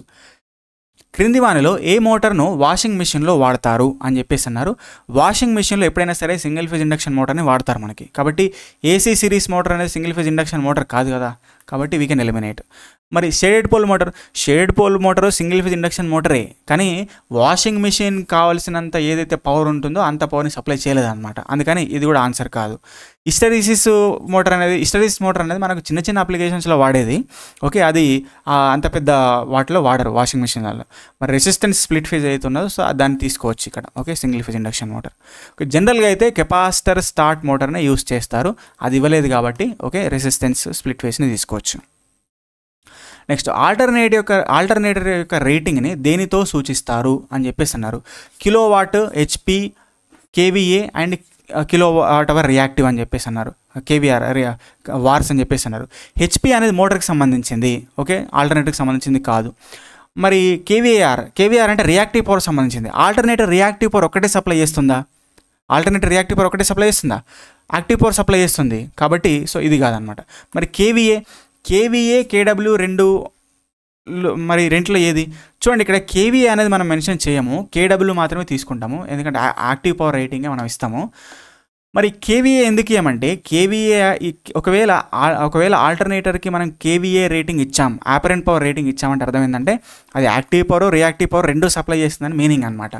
క్రింది వానిలో ఏ మోటార్ను వాషింగ్ మిషన్లో వాడతారు అని చెప్పేసి అన్నారు. వాషింగ్ మిషన్లో ఎప్పుడైనా సరే సింగిల్ ఫేజ్ ఇండక్షన్ మోటార్ని వాడతారు మనకి. కాబట్టి ఏసీ సిరీస్ మోటార్ అనేది సింగిల్ ఫేజ్ ఇండక్షన్ మోటార్ కాదు కదా, కాబట్టి వీ కెన్ ఎలిమినేట్. మరి shaded pole motor single phase induction మోటరే, కానీ వాషింగ్ మిషన్ కావాల్సినంత ఏదైతే పవర్ ఉంటుందో అంత పవర్ని సప్లై చేయలేదన్నమాట. అందుకని ఇది కూడా ఆన్సర్ కాదు. హిస్టరీసిస్ మోటార్ అనేది మనకు చిన్న చిన్న అప్లికేషన్స్లో వాడేది. ఓకే, అది అంత పెద్ద వాటిలో వాడరు వాషింగ్ మిషన్లలో. మరి రెసిస్టెన్స్ స్ప్లిట్ ఫేజ్ అయితే ఉన్నదో సో దాన్ని తీసుకోవచ్చు ఇక్కడ. Okay, single phase induction motor. Okay, జనరల్గా అయితే కెపాసిటర్ స్టార్ట్ మోటార్నే యూస్ చేస్తారు. అది ఇవ్వలేదు కాబట్టి ఓకే రెసిస్టెన్స్ స్ప్లిట్ ఫేజ్ని తీసుకోవచ్చు. నెక్స్ట్, ఆల్టర్నేటర్ యొక్క రేటింగ్ని దేనితో సూచిస్తారు అని చెప్పేసి అన్నారు. Kilowatt, HP, KVA and kilowatt hour reactive అని చెప్పేసి అన్నారు. కేవీఆర్ వార్స్ అని చెప్పేసి అన్నారు. హెచ్పి అనేది మోటార్కి సంబంధించింది. ఓకే, ఆల్టర్నేటర్కి సంబంధించింది కాదు. మరి కేవీఆర్ అంటే రియాక్టివ్ పవర్ సంబంధించింది. ఆల్టర్నేటర్ రియాక్టివ్ పవర్ ఒక్కటే సప్లై చేస్తుందా? యాక్టివ్ పవర్ సప్లై చేస్తుంది. కాబట్టి సో ఇది కాదనమాట. మరి కేవీఏ కేడబ్ల్యూ రెండు మరి రెంట్లో ఏది? చూడండి, ఇక్కడ కేవీఏ అనేది మనం మెన్షన్ చేయము, కేడబ్ల్యూ మాత్రమే తీసుకుంటాము. ఎందుకంటే యాక్టివ్ పవర్ రేటింగే మనం ఇస్తాము. మరి కేవీఏ ఎందుకు ఇవ్వమంటే కేవీఏ ఒకవేళ ఆల్టర్నేటర్కి మనం కేవీఏ రేటింగ్ ఇచ్చాం, ఆపరెంట్ పవర్ రేటింగ్ ఇచ్చామంటే అర్థం ఏంటంటే అది యాక్టివ్ పవర్, రియాక్టివ్ పవర్ రెండు సప్లై చేస్తుందని మీనింగ్ అనమాట.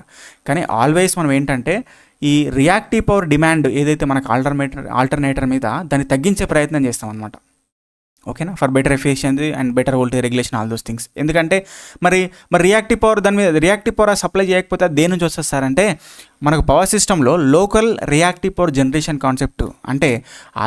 కానీ ఆల్వేస్ మనం ఏంటంటే ఈ రియాక్టివ్ పవర్ డిమాండ్ ఏదైతే మనకు ఆల్టర్నేటర్ మీద దాన్ని తగ్గించే ప్రయత్నం చేస్తాం అనమాట. ఓకేనా, for better efficiency and better voltage regulation, all those things. ఎందుకంటే మరి reactive power reactive power supply చేయకపోతే దేని నుంచి వస్తుంది సార్ అంటే మనకు పవర్ సిస్టంలో local reactive power generation concept అంటే ఆ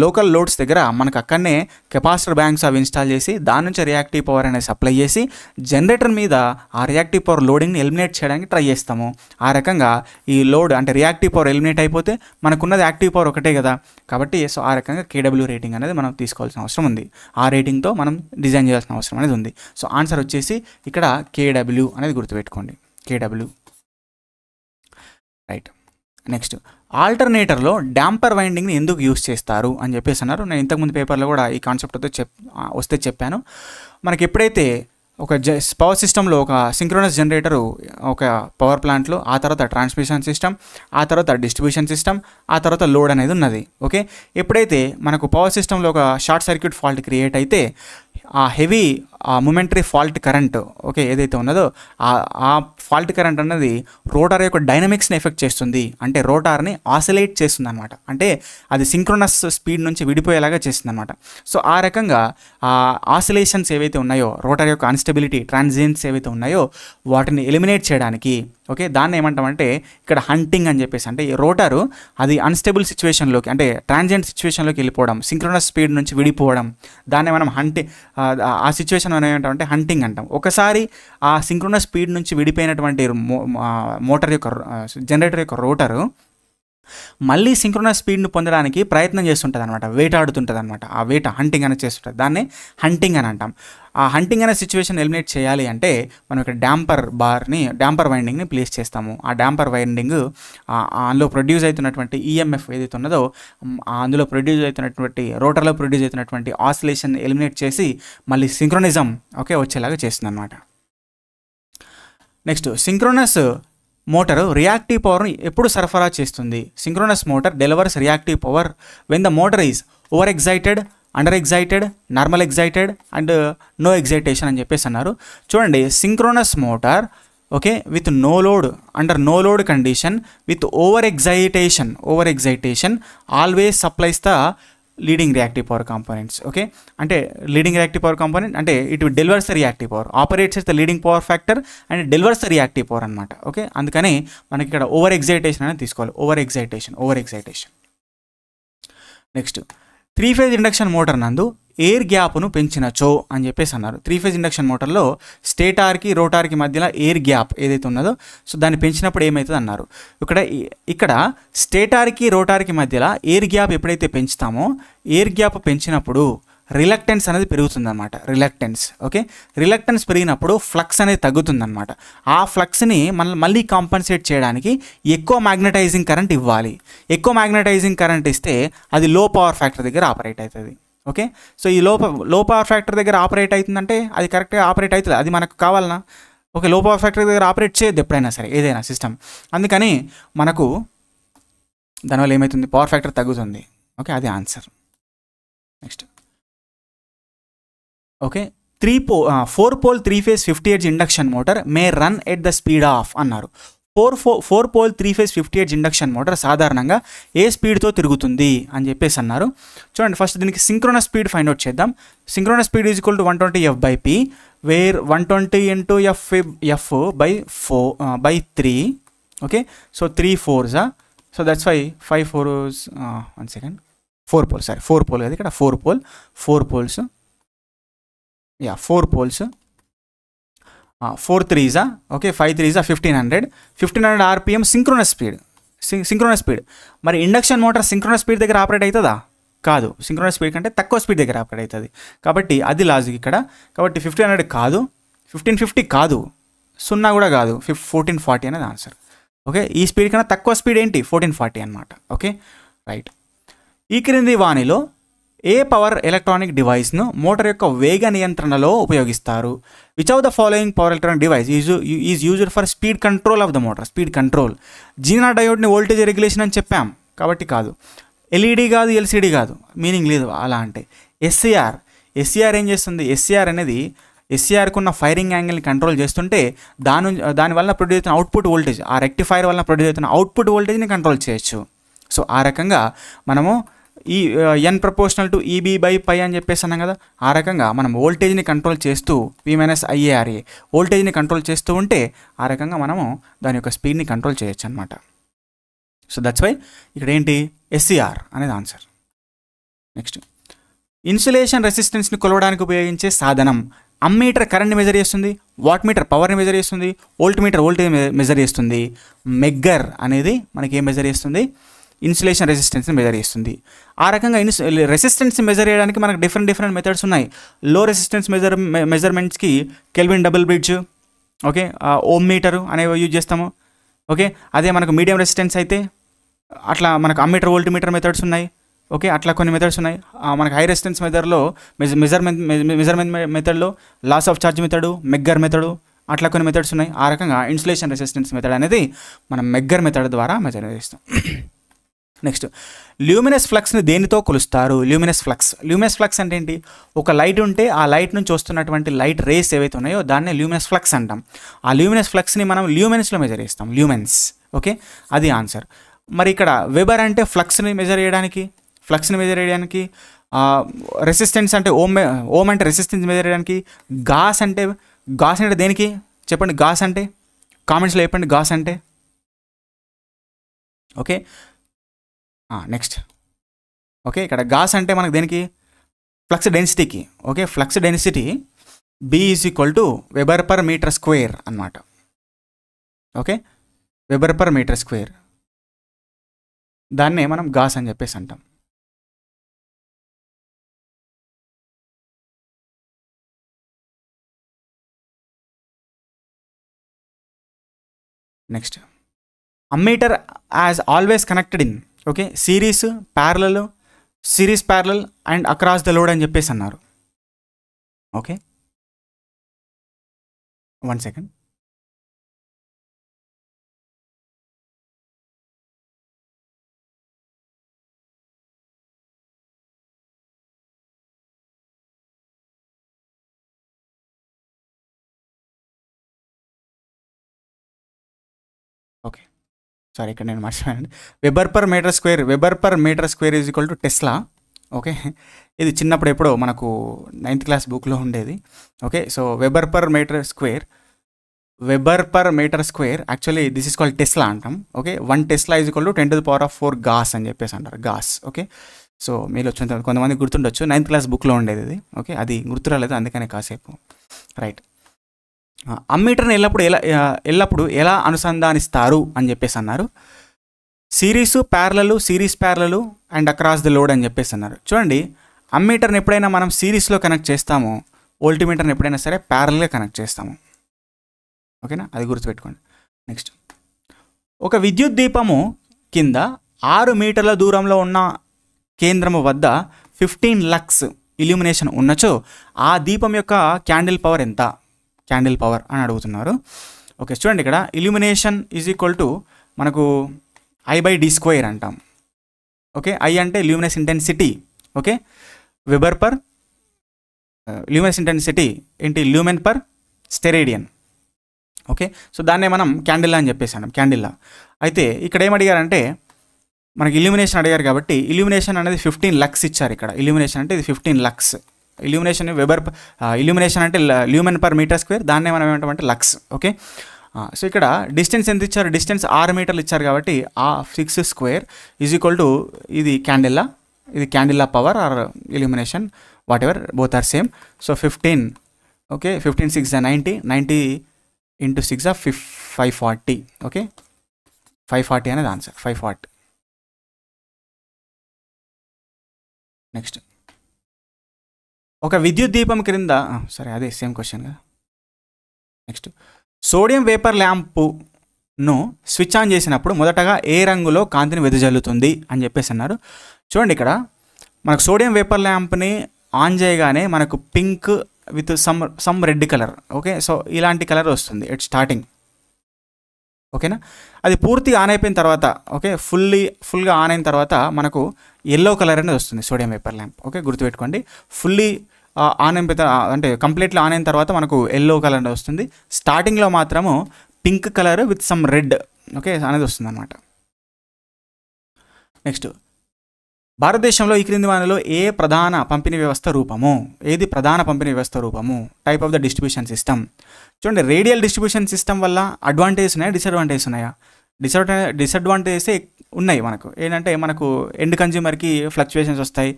లోకల్ లోడ్స్ దగ్గర మనకు అక్కడనే కెపాసిటర్ బ్యాంక్స్ అవి ఇన్స్టాల్ చేసి దాని నుంచి రియాక్టివ్ పవర్ అనేది సప్లై చేసి జనరేటర్ మీద ఆ రియాక్టివ్ పవర్ లోడింగ్ని ఎలిమినేట్ చేయడానికి ట్రై చేస్తాము. ఆ రకంగా ఈ లోడ్ అంటే రియాక్టివ్ పవర్ ఎలిమినేట్ అయిపోతే మనకున్నది యాక్టివ్ పవర్ ఒకటే కదా. కాబట్టి సో ఆ రకంగా కేడబ్ల్యూ రేటింగ్ అనేది మనం తీసుకోవాల్సిన అవసరం ఉంది. ఆ రేటింగ్తో మనం డిజైన్ చేయాల్సిన అవసరం అనేది ఉంది. సో ఆన్సర్ వచ్చేసి ఇక్కడ కేడబ్ల్యూ అనేది గుర్తుపెట్టుకోండి, కేడబ్ల్యూ. రైట్. నెక్స్ట్ ఆల్టర్నేటర్లో డాంపర్ వైండింగ్ని ఎందుకు యూస్ చేస్తారు అని చెప్పేసి అన్నారు. నేను ఇంతకుముందు పేపర్లో కూడా ఈ కాన్సెప్ట్తో వస్తే చెప్పాను. మనకి ఎప్పుడైతే ఒక పవర్ సిస్టంలో ఒక సింక్రోనస్ జనరేటరు ఒక పవర్ ప్లాంట్లో, ఆ తర్వాత ట్రాన్స్మిషన్ సిస్టమ్, ఆ తర్వాత డిస్ట్రిబ్యూషన్ సిస్టమ్, ఆ తర్వాత లోడ్ అనేది ఉన్నది. ఓకే, ఎప్పుడైతే మనకు పవర్ సిస్టంలో ఒక షార్ట్ సర్క్యూట్ ఫాల్ట్ క్రియేట్ అయితే ఆ heavy momentary fault current okay ఏదైతే ఉన్నదో ఆ ఫాల్ట్ కరెంట్ అన్నది రోటార్ యొక్క డైనమిక్స్ని ఎఫెక్ట్ చేస్తుంది. అంటే రోటార్ని ఆసిలేట్ చేస్తుంది అనమాట. అంటే అది సింక్రోనస్ స్పీడ్ నుంచి విడిపోయేలాగా చేస్తుంది అనమాట. సో ఆ రకంగా ఆ ఆసిలేషన్స్ ఏవైతే ఉన్నాయో, రోటార్ యొక్క అన్స్టెబిలిటీ ట్రాన్సియెంట్స్ ఏవైతే ఉన్నాయో వాటిని ఎలిమినేట్ చేయడానికి ఓకే దాన్ని ఏమంటామంటే ఇక్కడ హంటింగ్ అని చెప్పేసి, అంటే ఈ రోటారు అది అన్స్టేబుల్ సిచ్యువేషన్లోకి అంటే ట్రాన్సియెంట్ సిచ్యువేషన్లోకి వెళ్ళిపోవడం, సింక్రోనస్ స్పీడ్ నుంచి విడిపోవడం, దాన్ని మనం ఆ సిచ్యువేషన్ మనం ఏమంటామంటే హంటింగ్ అంటాం. ఒకసారి ఆ సింక్రోనస్ స్పీడ్ నుంచి విడిపోయినటువంటి మోటార్ యొక్క జనరేటర్ యొక్క రోటరు మళ్ళీ సింక్రోనస్ స్పీడ్ను పొందడానికి ప్రయత్నం చేస్తుంటుంది అనమాట, వేటాడుతుంటుంది అనమాట. ఆ వేట హంటింగ్ అనేది చేస్తుంటుంది, దాన్నే హంటింగ్ అని అంటాం. ఆ హంటింగ్ అనే సిచ్యువేషన్ ఎలిమినేట్ చేయాలి అంటే మనం ఇక్కడ డాంపర్ వైండింగ్ని ప్లేస్ చేస్తాము. ఆ డాంపర్ వైండింగ్ అందులో ప్రొడ్యూస్ అవుతున్నటువంటి ఈఎంఎఫ్ ఏదైతే ఉన్నదో అందులో ప్రొడ్యూస్ అవుతున్నటువంటి రోటర్లో ప్రొడ్యూస్ అవుతున్నటువంటి ఆసిలేషన్ ఎలిమినేట్ చేసి మళ్ళీ సింక్రోనిజం ఓకే వచ్చేలాగా చేస్తుంది అనమాట. నెక్స్ట్ సింక్రోనస్ మోటారు రియాక్టివ్ పవర్ని ఎప్పుడు సరఫరా చేస్తుంది? Synchronous motor delivers reactive power when the motor is over excited, under excited, normal excited and no excitation అని చెప్పేసి అన్నారు. చూడండి, synchronous motor okay with no load, under no load condition with over excitation always supplies the leading reactive power components. Okay, అంటే leading reactive power component అంటే it delivers the reactive power, operates as the leading power factor and delivers the reactive power అనమాట. Okay, అందుకని మనకి ఇక్కడ over excitation అనేది తీసుకోవాలి. Over excitation. Next three phase induction motor నందు air గ్యాప్ను పెంచినచో అని చెప్పేసి అన్నారు. 3-ఫేజ్ ఇండక్షన్ మోటార్లో స్టేటార్కి రోటార్కి మధ్యలో ఎయిర్ గ్యాప్ ఏదైతే ఉన్నదో సో దాన్ని పెంచినప్పుడు ఏమవుతుంది అన్నారు. ఇక్కడ స్టేటార్కి రోటార్కి మధ్యలో ఎయిర్ గ్యాప్ ఎప్పుడైతే పెంచుతామో ఎయిర్ గ్యాప్ పెంచినప్పుడు రిలక్టెన్స్ అనేది పెరుగుతుందన్నమాట. రిలక్టెన్స్ పెరిగినప్పుడు ఫ్లక్స్ అనేది తగ్గుతుందన్నమాట. ఆ ఫ్లక్స్ని మళ్ళీ కాంపన్సేట్ చేయడానికి ఎక్కువ మ్యాగ్నటైజింగ్ కరెంట్ ఇవ్వాలి. ఎక్కువ మ్యాగ్నటైజింగ్ కరెంట్ ఇస్తే అది లో పవర్ ఫ్యాక్టర్ దగ్గర ఆపరేట్ అవుతుంది. ఓకే, సో ఈ లో పవర్ ఫ్యాక్టర్ దగ్గర ఆపరేట్ అవుతుందంటే అది కరెక్ట్గా ఆపరేట్ అవుతుంది, అది మనకు కావాలన్నా. ఓకే, లో పవర్ ఫ్యాక్టర్ దగ్గర ఆపరేట్ చేయొద్దు ఎప్పుడైనా సరే ఏదైనా సిస్టమ్. అందుకని మనకు దానివల్ల ఏమవుతుంది, పవర్ ఫ్యాక్టర్ తగ్గుతుంది. ఓకే, అది answer. Next okay 4 pole three phase 50 hertz induction motor may run at the speed of అన్నారు. 4 pole three phase 50 hertz induction motor సాధారణంగా ఏ స్పీడ్తో తిరుగుతుంది అని చెప్పేసి అన్నారు. చూడండి, ఫస్ట్ దీనికి సింక్రోనస్ స్పీడ్ ఫైండ్ అవుట్ చేద్దాం. Synchronous speed is equal to 120 F/P, where 120 into F/3. Okay, so 3 4s, so that's 5 4s 1 second 4 pole, sorry 4 pole కదా ఇక్కడ 4 poles 4 poles 4 3s, okay 5 3s 1500 RPM synchronous speed. మరి induction motor synchronous speed దగ్గర operate అవుతుందా? కాదు, synchronous speed కంటే తక్కువ speed దగ్గర operate అవుతుంది. కాబట్టి అది లాజిక్ ఇక్కడ. కాబట్టి 1500 కాదు, 1550 కాదు, 0 కూడా కాదు, 1440 అనేది ఆన్సర్. ఓకే, ఈ స్పీడ్ కన్నా తక్కువ స్పీడ్ ఏంటి 1440 అనమాట. Okay right. ఈ క్రింది వాణిలో ఏ పవర్ ఎలక్ట్రానిక్ డివైస్ను మోటార్ యొక్క వేగ నియంత్రణలో ఉపయోగిస్తారు? Which of the following power electronic device is used for speed control of the motor? Speed control. Jena డయోడ్ని voltage regulation అని చెప్పాం కాబట్టి కాదు. ఎల్ఈడి కాదు, ఎల్సిడి కాదు, మీనింగ్ లేదు అలా అంటే. ఎస్సీఆర్ ఏం చేస్తుంది? ఎస్సీఆర్ అనేది ఎస్సీఆర్కు ఉన్న ఫైరింగ్ యాంగిల్ని కంట్రోల్ చేస్తుంటే దానివల్ల ప్రొడ్యూస్ అవుతున్న అవుట్పుట్ వోల్టేజ్, ఆ రెక్టిఫైర్ వల్ల ప్రొడ్యూస్ అవుతున్న అవుట్పుట్ వోల్టేజ్ని కంట్రోల్ చేయొచ్చు. సో ఆ రకంగా మనము ఈ n ప్రపోర్షనల్ టు EB/π అని చెప్పేసి అన్నాం కదా, ఆ రకంగా మనం వోల్టేజ్ని కంట్రోల్ చేస్తూ P-IARA వోల్టేజ్ని కంట్రోల్ చేస్తూ ఉంటే ఆ రకంగా మనము దాని యొక్క స్పీడ్ని కంట్రోల్ చేయొచ్చు అనమాట. సో దట్స్ వై ఇక్కడ ఏంటి ఎస్సీఆర్ అనేది ఆన్సర్. నెక్స్ట్ ఇన్సులేషన్ రెసిస్టెన్స్ని కొలవడానికి ఉపయోగించే సాధనం. అమ్మీటర్ కరెంట్ని మెజర్ చేస్తుంది, వాట్ మీటర్ పవర్ని మెజర్ చేస్తుంది, వోల్ట్ మీటర్ వోల్టేజ్ మెజర్ చేస్తుంది. మెగ్గర్ అనేది మనకి ఏం మెజర్ చేస్తుంది? ఇన్సులేషన్ రెసిస్టెన్స్ని మెజర్ చేస్తుంది. ఆ రకంగా రెసిస్టెన్స్ని మెజర్ చేయడానికి మనకు డిఫరెంట్ మెథడ్స్ ఉన్నాయి. లో రెసిస్టెన్స్ మెజర్మెంట్స్కి Kelvin double bridge, okay ohm meter అనేవి యూజ్ చేస్తాము. ఓకే, అదే మనకు మీడియం రెసిస్టెన్స్ అయితే అట్లా మనకు అమ్మీటర్ వోల్టీమీటర్ మెథడ్స్ ఉన్నాయి. ఓకే, అట్లా కొన్ని మెథడ్స్ ఉన్నాయి. మనకు హై రెసిస్టెన్స్ మెథడ్లో మెజర్మెంట్ మెథడ్లో loss of charge method, megger method, అట్లా కొన్ని మెథడ్స్ ఉన్నాయి. ఆ రకంగా ఇన్సులేషన్ రెసిస్టెన్స్ మెథడ్ అనేది మనం మెగ్గర్ మెథడ్ ద్వారా మెజర్ చేస్తాం. నెక్స్ట్, ల్యూమినస్ ఫ్లక్స్ని దేనితో కొలుస్తారు? ల్యూమినస్ ఫ్లక్స్ అంటే ఏంటి? ఒక లైట్ ఉంటే ఆ లైట్ నుంచి వస్తున్నటువంటి లైట్ రేస్ ఏవైతే ఉన్నాయో దాన్నే ల్యూమినస్ ఫ్లక్స్ అంటాం. ఆ ల్యూమినస్ ఫ్లక్స్ని మనం ల్యూమెన్స్లో మెజర్ చేస్తాం, ల్యూమెన్స్. ఓకే, అది ఆన్సర్. మరి ఇక్కడ వెబర్ అంటే ఫ్లక్స్ని మెజర్ చేయడానికి, రెసిస్టెన్స్ అంటే ఓమ్ అంటే రెసిస్టెన్స్ మెజర్ చేయడానికి, గాస్ అంటే దేనికి చెప్పండి? గాస్ అంటే కామెంట్స్లో చెప్పండి, గాస్ అంటే. Okay, next. ఓకే, ఇక్కడ గాస్ అంటే మనకు దేనికి? ఫ్లక్స్ డెన్సిటీకి. Okay, flux density B = weber per meter square అన్నమాట. Okay, weber per meter square, దాన్నే మనం గాస్ అని చెప్పేసి అంటాం. Next, ammeter as always connected in okay series parallel and across the load అని చెప్పేసి అన్నారు. Okay, 1 second. ఓకే, సారీ, ఇక్కడ నేను మర్చిపోయాను. Weber per meter square = tesla. Okay, ఇది చిన్నప్పుడు ఎప్పుడో మనకు 9th క్లాస్ బుక్లో ఉండేది. Okay, so weber per meter square actually this is called tesla అంటాం. ఓకే, 1 టెస్లా = 10⁴ గాస్ అని చెప్పేసి అంటారు, గాస్. ఓకే, సో మీరు వచ్చిన కొంతమంది గుర్తుండొచ్చు, 9th క్లాస్ బుక్లో ఉండేది ఇది. ఓకే, అది గుర్తురాలేదు, అందుకనే కాసేపు. రైట్, అమ్మీటర్ని ఎల్లప్పుడు ఎలా అనుసంధానిస్తారు అని చెప్పేసి అన్నారు. Series parallel and across the load అని చెప్పేసి అన్నారు. చూడండి, అమ్మీటర్ని ఎప్పుడైనా మనం సిరీస్లో కనెక్ట్ చేస్తామో, వోల్టీమీటర్ని ఎప్పుడైనా సరే ప్యారలల్గా కనెక్ట్ చేస్తాము. ఓకేనా, అది గుర్తుపెట్టుకోండి. నెక్స్ట్, ఒక విద్యుత్ దీపము కింద 6 మీటర్ల దూరంలో ఉన్న కేంద్రము వద్ద 15 లక్స్ ఇల్యూమినేషన్ ఉన్నచో ఆ దీపం యొక్క క్యాండిల్ పవర్ ఎంత? క్యాండిల్ పవర్ అని అడుగుతున్నారు. ఓకే, చూడండి, ఇక్కడ ఇల్యూమినేషన్ = మనకు I/d² అంటాం. ఓకే, I అంటే luminous intensity. Okay, weber per luminous intensity ఏంటి? Lumen per steradian. Okay, so దాన్నే మనం క్యాండిల్లా అని చెప్పేసి అన్నాం, క్యాండిల్లా. అయితే ఇక్కడ ఏమడిగారంటే మనకి ఇల్యూమినేషన్ అడిగారు కాబట్టి ఇల్యూమినేషన్ అనేది 15 లక్స్ ఇచ్చారు. ఇక్కడ ఇల్యూమినేషన్ అంటే ఇది 15 లక్స్. ఇల్యూమినేషన్ అంటే ల్యూమెన్ పర్ మీటర్ స్క్వేర్, దాన్నే మనం ఏమంటామంటే లక్స్. ఓకే, సో ఇక్కడ డిస్టెన్స్ ఎంత ఇచ్చారు? డిస్టెన్స్ 6 మీటర్లు ఇచ్చారు కాబట్టి ఆ 6² ఇది candela power or illumination, whatever, both are same. So 15. Okay, 15 6 90 × 6 540. Okay, 540 అనేది ఆన్సర్, 540. నెక్స్ట్, ఒక విద్యుత్ దీపం క్రింద సరే అదే సేమ్ క్వశ్చన్ కదా. నెక్స్ట్, సోడియం వేపర్ ల్యాంపును స్విచ్ ఆన్ చేసినప్పుడు మొదటగా ఏ రంగులో కాంతిని వెదజల్లుతుంది అని చెప్పేసి అన్నారు. చూడండి, ఇక్కడ మనకు సోడియం వేపర్ ల్యాంప్ని ఆన్ చేయగానే మనకు pink with some red colour. Okay, so ఇలాంటి కలర్ వస్తుంది ఎట్ స్టార్టింగ్. ఓకేనా, అది పూర్తిగా ఆన్ అయిపోయిన తర్వాత, ఓకే, ఫుల్గా ఆన్ అయిన తర్వాత మనకు ఎల్లో కలర్ అనేది వస్తుంది సోడియం వేపర్ ల్యాంప్. ఓకే, గుర్తుపెట్టుకోండి, ఫుల్లీ ఆన్ అయిపోయిన అంటే కంప్లీట్లీ ఆన్ అయిన తర్వాత మనకు ఎల్లో కలర్ అనేది వస్తుంది. స్టార్టింగ్లో మాత్రము pink colour with some red, okay, అనేది వస్తుంది అనమాట. నెక్స్ట్, భారతదేశంలో ఈ క్రింది వానిలో ఏది ప్రధాన పంపిణీ వ్యవస్థ రూపము? Type of the distribution system. చూడండి, రేడియల్ డిస్ట్రిబ్యూషన్ సిస్టమ్ వల్ల అడ్వాంటేజెస్ ఉన్నాయా, డిసడ్వాంటేజెస్ ఉన్నాయా? డిసడ్వాంటేజెస్ ఉన్నాయి మనకు. ఏంటంటే మనకు ఎండ్ కన్జ్యూమర్కి ఫ్లక్చువేషన్స్ వస్తాయి,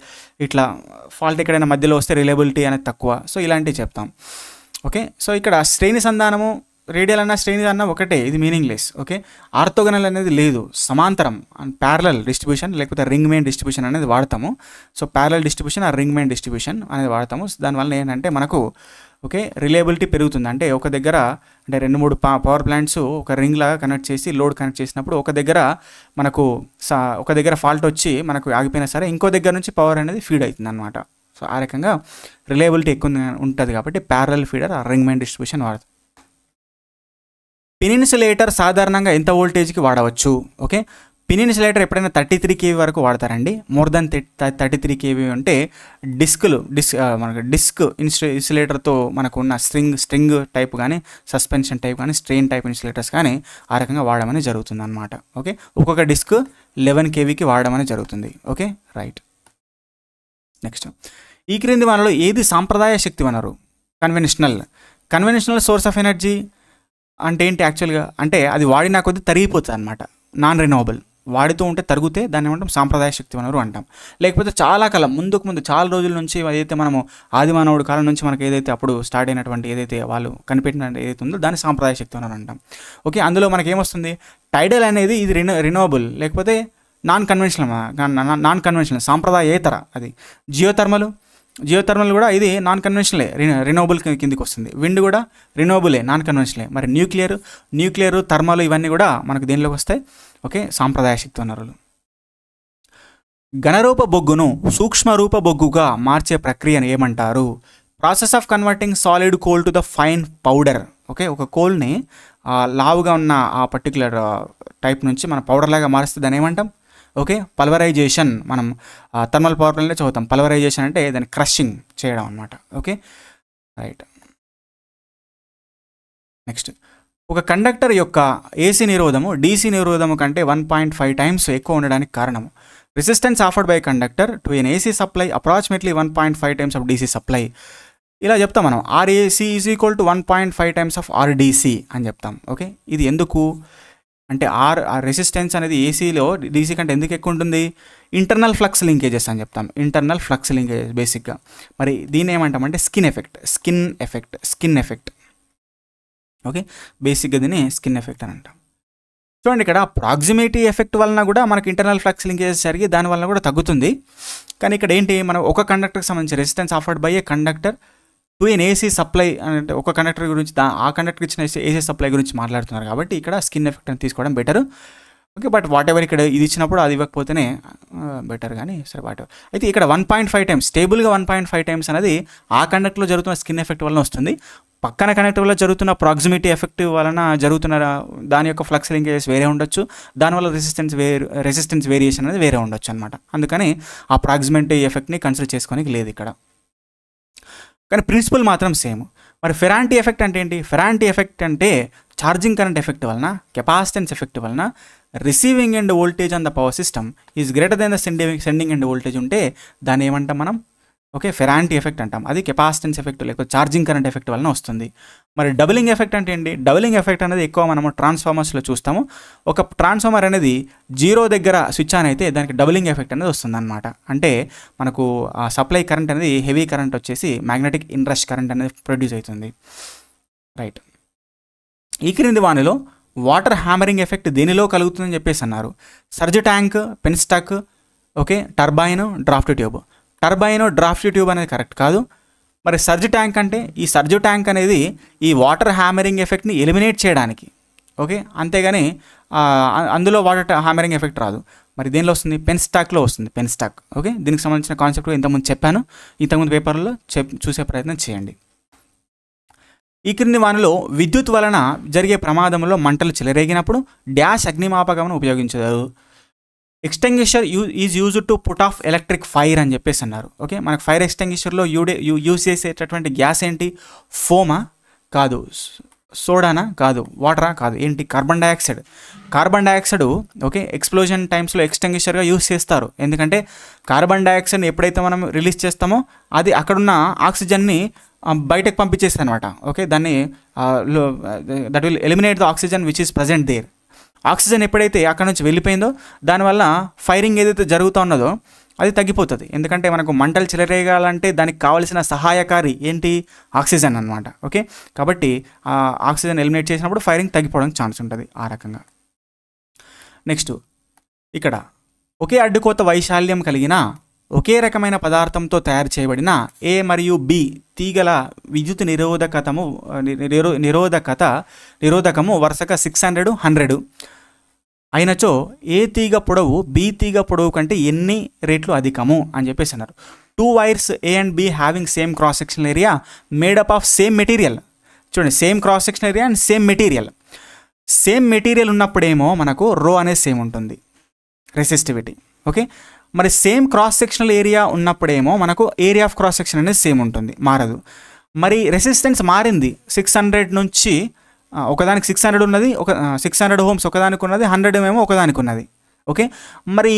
ఇట్లా ఫాల్ట్ ఎక్కడైనా మధ్యలో వస్తే రిలయబిలిటీ అనేది తక్కువ. సో ఇలాంటివి చెప్తాం. ఓకే, సో ఇక్కడ శ్రేణి సంధానము, రేడియల్ అన్న శ్రేణి అన్న ఒకటే, ఇది మీనింగ్లెస్. ఓకే, ఆర్థోగనల్ అనేది లేదు, సమాంతరం అండ్ ప్యారలల్ డిస్ట్రిబ్యూషన్ లేకపోతే రింగ్ మెయిన్ డిస్ట్రిబ్యూషన్ అనేది వాడతాము. సో ప్యారలల్ డిస్ట్రిబ్యూషన్ ఆ రింగ్ మెయిన్ డిస్ట్రిబ్యూషన్ అనేది వాడతాము. దానివల్ల ఏంటంటే మనకు ఓకే, రిలయబిలిటీ పెరుగుతుంది. అంటే ఒక దగ్గర అంటే 2-3 పవర్ ప్లాంట్స్ ఒక రింగ్ లాగా కనెక్ట్ చేసి లోడ్ కనెక్ట్ చేసినప్పుడు ఒక దగ్గర ఫాల్ట్ వచ్చి మనకు ఆగిపోయినా సరే ఇంకో దగ్గర నుంచి పవర్ అనేది ఫీడ్ అవుతుంది అనమాట. సో ఆ రకంగా రిలయబిలిటీ ఎక్కువ ఉంటుంది కాబట్టి parallel feeder ring main distribution వాడుతుంది. పిన్ ఇన్సులేటర్ సాధారణంగా ఎంత వోల్టేజ్కి వాడవచ్చు? ఓకే, పిన్ ఇన్సులేటర్ ఎప్పుడైనా 33 kV వరకు వాడతారండి. మోర్ దాన్ 33 kV అంటే మనకు డిస్క్ ఇన్సులేటర్తో మనకు ఉన్న స్ట్రింగ్ టైప్ కానీ సస్పెన్షన్ టైప్ కానీ స్ట్రెయిన్ టైప్ ఇన్సులేటర్స్ కానీ ఆ రకంగా వాడమని జరుగుతుంది అనమాట. ఓకే, ఒక్కొక్క డిస్క్ 11 kVకి వాడమని జరుగుతుంది. Okay, right. నెక్స్ట్, ఈ క్రింది వనరులో ఏది సాంప్రదాయ శక్తి వనరు? కన్వెన్షనల్ సోర్స్ ఆఫ్ ఎనర్జీ అంటే ఏంటి? యాక్చువల్గా అంటే అది వాడినా కొద్దీ తరిగిపోతుంది అనమాట. నాన్ రెన్యూవబుల్, వాడుతూ ఉంటే తరుగుతే దాన్ని ఏమంటాం? సాంప్రదాయ శక్తి వనరు అంటాం. లేకపోతే చాలా కాలం ముందు చాలా రోజుల నుంచి ఏదైతే మనము ఆదిమానవుడి కాలం నుంచి మనకు ఏదైతే అప్పుడు స్టార్ట్ అయినటువంటి ఏదైతే వాళ్ళు కనిపెట్టిన ఏదైతే ఉందో దాన్ని సాంప్రదాయ శక్తి వనరు అంటాం. ఓకే, అందులో మనకి ఏమొస్తుంది? టైడల్ అనేది ఇది రెన్యూవబుల్, లేకపోతే నాన్ కన్వెన్షనల్ సాంప్రదాయేతర. అది జియోథర్మల్ కూడా ఇది నాన్ కన్వెన్షనలే, రెన్యూవబుల్ కిందికి వస్తుంది. విండ్ కూడా రెన్యూవబులే, నాన్ కన్వెన్షనలే. మరి న్యూక్లియర్ థర్మల్ ఇవన్నీ కూడా మనకు దేనిలోకి వస్తాయి? ఓకే, సాంప్రదాయ శక్తి వనరులు. ఘనరూప బొగ్గును సూక్ష్మరూప బొగ్గుగా మార్చే ప్రక్రియను ఏమంటారు? Process of converting solid coal to the fine powder. Okay, ఒక కోల్ని లావుగా ఉన్న ఆ పర్టికులర్ టైప్ నుంచి మన పౌడర్ లాగా మారుస్తే దాన్ని ఏమంటాం? Okay, pulverization. మనం థర్మల్ పవర్ ప్లాంట్లో చదువుతాం. పల్వరైజేషన్ అంటే దాన్ని క్రషింగ్ చేయడం అనమాట. Okay, right. నెక్స్ట్, ఒక కండక్టర్ యొక్క ఏసీ నిరోధము డీసీ నిరోధము కంటే 1.5 times ఎక్కువ ఉండడానికి కారణము? Resistance offered by conductor to an AC supply approximately 1.5 times of DC supply. ఇలా చెప్తాం మనం. RAC is equal to 1.5 times of RDC అని చెప్తాం. ఓకే, ఇది ఎందుకు అంటే రెసిస్టెన్స్ అనేది ఏసీలో డీసీ కంటే ఎందుకు ఎక్కువ ఉంటుంది? ఇంటర్నల్ ఫ్లక్స్ లింకేజెస్ అని చెప్తాం. ఇంటర్నల్ ఫ్లక్స్ లింకేజెస్ బేసిక్గా. మరి దీన్ని ఏమంటామంటే స్కిన్ ఎఫెక్ట్. ఓకే, బేసిక్గా దీన్ని స్కిన్ ఎఫెక్ట్ అని అంటాం. చూడండి, ఇక్కడ ప్రాక్సిమిటీ ఎఫెక్ట్ వలన కూడా మనకి ఇంటర్నల్ ఫ్లక్స్ లింకేజెస్ జరిగి దాని వలన కూడా తగ్గుతుంది. కానీ ఇక్కడ ఏంటి, మనం ఒక కండక్టర్కి సంబంధించి resistance offered by a conductor to an AC supply అంటే ఒక కండక్టర్ గురించి ఆ కండక్టర్కి ఇచ్చిన ఏసీ సప్లై గురించి మాట్లాడుతున్నారు కాబట్టి ఇక్కడ స్కిన్ ఎఫెక్ట్ అని తీసుకోవడం better. Okay, but what ever ఇక్కడ ఇది ఇచ్చినప్పుడు అది ఇవ్వకపోతేనే బెటర్. కానీ సరే వాట్ ఎవర్. అయితే ఇక్కడ 1.5 times స్టేబుల్గా 1.5 times అనేది ఆ కండక్టర్లో జరుగుతున్న స్కిన్ ఎఫెక్ట్ వలన వస్తుంది. పక్కన కండక్టర్లో జరుగుతున్న ప్రాక్సిమిటీ ఎఫెక్ట్ వలన జరుగుతున్న దాని యొక్క ఫ్లక్స్ లింకేజెస్ వేరే ఉండొచ్చు, దానివల్ల రెసిస్టెన్స్ వేరియేషన్ అనేది వేరే ఉండొచ్చు అనమాట. అందుకని ఆ ప్రాక్సిమిటీ ఎఫెక్ట్ని కన్సిడర్ చేసుకోనికి లేదు ఇక్కడ. కానీ ప్రిన్సిపల్ మాత్రం సేమ్. మరి ఫెరాంటీ ఎఫెక్ట్ అంటే ఏంటి? ఫెరాంటీ ఎఫెక్ట్ అంటే ఛార్జింగ్ కరెంట్ ఎఫెక్ట్ వలన, కెపాసిటెన్స్ ఎఫెక్ట్ వలన receiving end voltage on the power system is greater than the sending end voltage ఉంటే దాన్ని ఏమంటాం మనం? ఓకే, ఫెరాంటీ ఎఫెక్ట్ అంటాం. అది కెపాసిటెన్స్ ఎఫెక్ట్ లేకపోతే ఛార్జింగ్ కరెంట్ ఎఫెక్ట్ వలన వస్తుంది. మరి డబులింగ్ ఎఫెక్ట్ అంటే ఏంటి? డబులింగ్ ఎఫెక్ట్ అనేది ఎక్కువ మనము ట్రాన్స్ఫార్మర్స్లో చూస్తాము. ఒక ట్రాన్స్ఫార్మర్ అనేది 0 దగ్గర స్విచ్ ఆన్ అయితే దానికి డబులింగ్ ఎఫెక్ట్ అనేది వస్తుంది అనమాట. అంటే మనకు ఆ సప్లై కరెంట్ అనేది హెవీ కరెంట్ వచ్చేసి మ్యాగ్నెటిక్ ఇన్రష్ కరెంట్ అనేది ప్రొడ్యూస్ అవుతుంది. రైట్. ఈ క్రింది వానిలో వాటర్ హ్యామరింగ్ ఎఫెక్ట్ దేనిలో కలుగుతుందని చెప్పేసి అన్నారు? Surge tank, penstock, okay, turbine, draft tube అనేది కరెక్ట్ కాదు. మరి సర్జ్ ట్యాంక్ అంటే ఈ సర్జ్ ట్యాంక్ అనేది ఈ వాటర్ హ్యామరింగ్ ఎఫెక్ట్ని ఎలిమినేట్ చేయడానికి. ఓకే, అంతేగాని అందులో వాటర్ హ్యామరింగ్ ఎఫెక్ట్ రాదు. మరి దేనిలో వస్తుంది? పెన్స్టాక్లో వస్తుంది. ఓకే, దీనికి సంబంధించిన కాన్సెప్ట్ ఇంతకుముందు చెప్పాను. ఇంతకుముందు పేపర్లో చూసే ప్రయత్నం చేయండి. ఈ క్రింది వానిలో విద్యుత్ వలన జరిగే ప్రమాదంలో మంటలు చెలరేగినప్పుడు డాష్ అగ్నిమాపకమును ఉపయోగించదు. Extinguisher is used to put off electric fire అని చెప్పేసి అన్నారు. ఓకే, మనకు ఫైర్ ఎక్స్టెంగ్విషర్లో యూజ్ చేసేటటువంటి గ్యాస్ ఏంటి? ఫోమా? కాదు. సోడానా? కాదు. వాటరా? కాదు. ఏంటి? Carbon dioxide. ఓకే, ఎక్స్ప్లోజన్ టైమ్స్లో ఎక్స్టెంగ్విషర్గా యూజ్ చేస్తారు. ఎందుకంటే కార్బన్ డైఆక్సైడ్ని ఎప్పుడైతే మనం రిలీజ్ చేస్తామో అది అక్కడున్న ఆక్సిజన్ని బయటకు పంపించేస్తుంది అనమాట. ఓకే, దాన్ని that will eliminate the oxygen which is present there. Oxygen ఎప్పుడైతే అక్కడ నుంచి వెళ్ళిపోయిందో దానివల్ల ఫైరింగ్ ఏదైతే జరుగుతూ ఉన్నదో అది తగ్గిపోతుంది. ఎందుకంటే మనకు మంటలు చెలరేగాలంటే దానికి కావాల్సిన సహాయకారి ఏంటి? ఆక్సిజన్ అనమాట. ఓకే, కాబట్టి ఆక్సిజన్ ఎలిమినేట్ చేసినప్పుడు ఫైరింగ్ తగ్గిపోవడానికి ఛాన్స్ ఉంటుంది ఆ రకంగా. నెక్స్ట్, ఇక్కడ ఒకే అడ్డుకోత వైశాల్యం కలిగిన ఒకే రకమైన పదార్థంతో తయారు చేయబడిన ఏ మరియు బి తీగల విద్యుత్ నిరోధకము వరుసగా 600, 100 అయినచో ఏ తీగ పొడవు బి తీగ పొడవు కంటే ఎన్ని రేట్లు అధికము అని చెప్పేసి అన్నారు. 2 wires A and B having same cross sectional area made up of same material. చూడండి, same cross sectional area and same material. Same material ఉన్నప్పుడేమో మనకు రో అనేది సేమ్ ఉంటుంది, రెసిస్టివిటీ. ఓకే, మరి సేమ్ క్రాస్ సెక్షనల్ ఏరియా ఉన్నప్పుడేమో మనకు ఏరియా ఆఫ్ క్రాస్ సెక్షన్ అనేది same ఉంటుంది, మారదు. మరి రెసిస్టెన్స్ మారింది, 600 నుంచి ఒకదానికి 600 ఉన్నది, 600 ఓమ్స్ ఒకదానికి ఉన్నది, 100 ఏమో ఒకదానికి ఉన్నది. ఓకే, మరి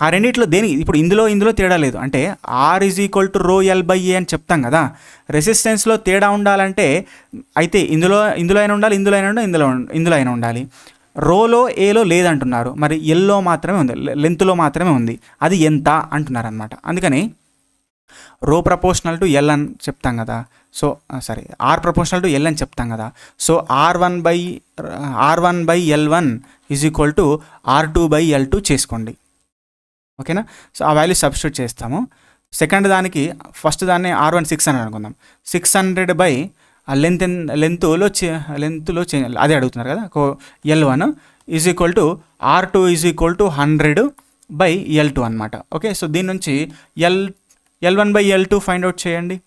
ఆ రెండిట్లో దేనికి ఇప్పుడు ఇందులో తేడా లేదు అంటే R is equal to rho L by A అని చెప్తాం కదా. రెసిస్టెన్స్లో తేడా ఉండాలంటే అయితే ఇందులో అయినా ఉండాలి, ఇందులో అయినా ఉండాలి. రోలో ఏలో లేదంటున్నారు, మరి ఎల్లో మాత్రమే ఉంది, లెంత్లో మాత్రమే ఉంది. అది ఎంత అంటున్నారు అనమాట. అందుకని రో ప్రపోర్షనల్ టు ఎల్ అని చెప్తాం కదా. So R proportional to L అని చెప్తాం కదా. So R1 by L1 is equal to R2 by L2 చేసుకోండి. ఓకేనా, సో ఆ వాల్యూ సబ్స్టిట్యూట్ చేస్తాము. సెకండ్ దానికి ఫస్ట్ దాన్ని R1 600 అనుకుందాం. 600 బై లెంత్లో అదే అడుగుతున్నారు కదా. L1 is equal to R2 is equal to 100 by L2 అనమాట. ఓకే, సో దీని నుంచి L1 by L2 find out చేయండి.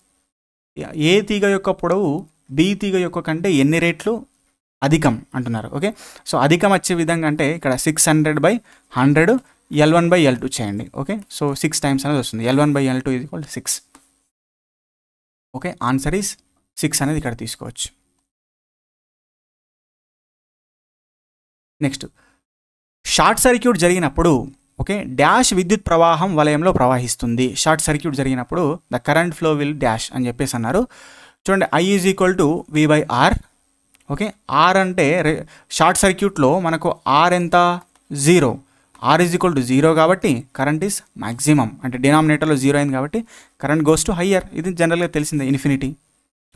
ఏ తీగ యొక్క పొడవు బి తీగ యొక్క కంటే ఎన్ని రేట్లు అధికం అంటున్నారు. ఓకే, సో అధికం వచ్చే విధంగా అంటే ఇక్కడ 600 బై 100 L1 బై L2 చేయండి. ఓకే, సో 6 టైమ్స్ అనేది వస్తుంది. L1 by L2 is equal to 6. Okay, answer is 6 అనేది ఇక్కడ తీసుకోవచ్చు. నెక్స్ట్, షార్ట్ సర్క్యూట్ జరిగినప్పుడు ఓకే డాష్ విద్యుత్ ప్రవాహం వలయంలో ప్రవహిస్తుంది. షార్ట్ సర్క్యూట్ జరిగినప్పుడు the current flow will dash అని చెప్పేసి అన్నారు. చూడండి, I is equal to V by R. Okay, R అంటే షార్ట్ సర్క్యూట్లో మనకు ఆర్ ఎంత 0, ఆర్ ఈజ్ ఈక్వల్ టు 0 కాబట్టి కరెంట్ ఈజ్ మ్యాక్సిమం, అంటే డినామినేటర్లో 0 అయింది కాబట్టి కరెంట్ గోస్ టు హయ్యర్. ఇది జనరల్గా తెలిసిందే, ఇన్ఫినిటీ.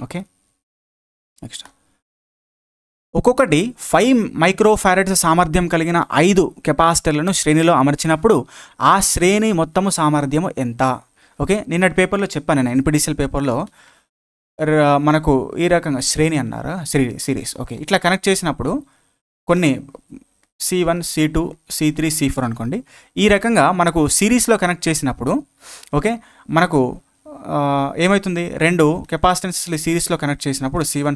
ఓకే, నెక్స్ట్, ఒక్కొక్కటి 5 మైక్రోఫారడ్స్ సామర్థ్యం కలిగిన 5 కెపాసిటర్లను శ్రేణిలో అమర్చినప్పుడు ఆ శ్రేణి మొత్తము సామర్థ్యము ఎంత? ఓకే, నిన్నటి పేపర్లో చెప్పాను నేను, NPTEL పేపర్లో మనకు ఈ రకంగా శ్రేణి అన్నారా, సిరీస్. ఓకే, ఇట్లా కనెక్ట్ చేసినప్పుడు కొన్ని C1, C2, C3, C4 అనుకోండి. ఈ రకంగా మనకు సిరీస్లో కనెక్ట్ చేసినప్పుడు ఓకే మనకు ఏమవుతుంది, 2 కెపాసిటెన్స్ సిరీస్లో కనెక్ట్ చేసినప్పుడు C1,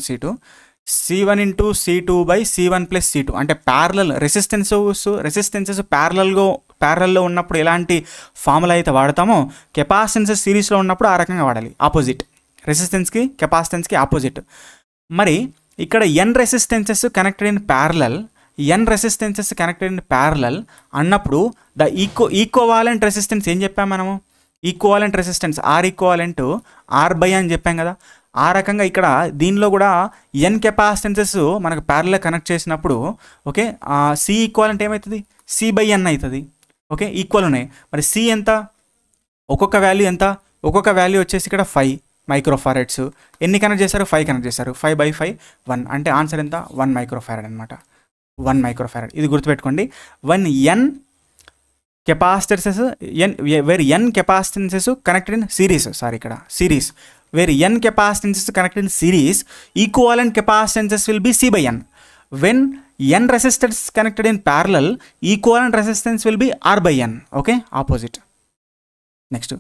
C1 into C2 by C1 plus C2 అంటే ప్యారలల్ రెసిస్టెన్సెస్ ప్యారలల్లో ఉన్నప్పుడు ఎలాంటి ఫార్ములా అయితే వాడతామో కెపాసిటెన్సెస్ సిరీస్లో ఉన్నప్పుడు ఆ రకంగా వాడాలి, ఆపోజిట్. రెసిస్టెన్స్కి కెపాసిటెన్స్కి ఆపోజిట్. మరి ఇక్కడ n resistances connected in parallel అన్నప్పుడు ద ఈక్వవాలెంట్ రెసిస్టెన్స్ ఏం చెప్పాం మనము, ఈక్వవాలెంట్ రెసిస్టెన్స్ R ఈక్వవాలెంట్ R బై అని చెప్పాం కదా. ఆ రకంగా ఇక్కడ దీనిలో కూడా n కెపాసిటెన్సెస్ మనకు ప్యారలల్ కనెక్ట్ చేసినప్పుడు ఓకే C ఈక్వవాలెంట్ ఏమవుతుంది, C బై n అవుతుంది. ఓకే, ఈక్వల్ ఉన్నాయి. మరి C ఎంత, ఒక్కొక్క వాల్యూ ఎంత, ఒక్కొక్క వాల్యూ వచ్చేసి ఇక్కడ 5 మైక్రోఫారడ్స్. ఎన్ని కనెక్ట్ చేశారు, 5 కనెక్ట్ చేశారు. 5 బై 5 1 అంటే ఆన్సర్ ఎంత, 1 మైక్రోఫారడ్ అనమాట. 1 మైక్రోఫారడ్, ఇది గుర్తుపెట్టుకోండి. n కెపాసిటెన్సెస్ కనెక్టెడ్ ఇన్ సిరీస్, ఇక్కడ series where n capacitances connected in series, equivalent capacitances will be C by n. When n resistors connected in parallel, equivalent resistance will be R by n. Okay, opposite. Next,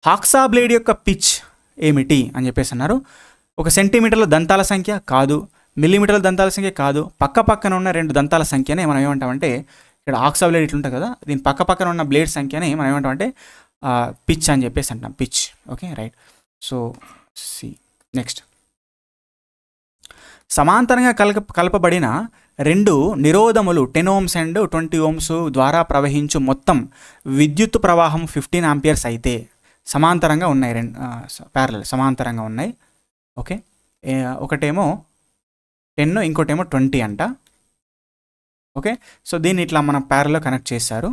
hacksaw blade యొక్క pitch ఏమిటి అని చెప్పేసి అన్నారు. 1 సెంటీమీటర్ల దంతాల సంఖ్య కాదు, మిల్లీమీటర్ల దంతాల సంఖ్య కాదు, పక్కన ఉన్న 2 దంతాల సంఖ్యనే మనం ఏమంటామంటే, ఇక్కడ హాక్సా బ్లేడ్ ఇట్లుంటుంది కదా, దీని పక్కన ఉన్న బ్లేడ్ సంఖ్యని మనం ఏమంటామంటే పిచ్ అని చెప్పేసి అంటాం, pitch. Okay, right. So C. Next, సమాంతరంగా కలపబడిన 2 నిరోధములు 10 ohms అండ్ 20 ohms ద్వారా ప్రవహించు మొత్తం విద్యుత్ ప్రవాహం 15 amperes అయితే సమాంతరంగా ఉన్నాయి, ప్యారలల్ సమాంతరంగా ఉన్నాయి. ఓకే, ఒకటేమో 10 ఇంకోటేమో 20 అంట. ఓకే, సో దీన్ని ఇట్లా మనం ప్యారలల్ కనెక్ట్ చేశారు.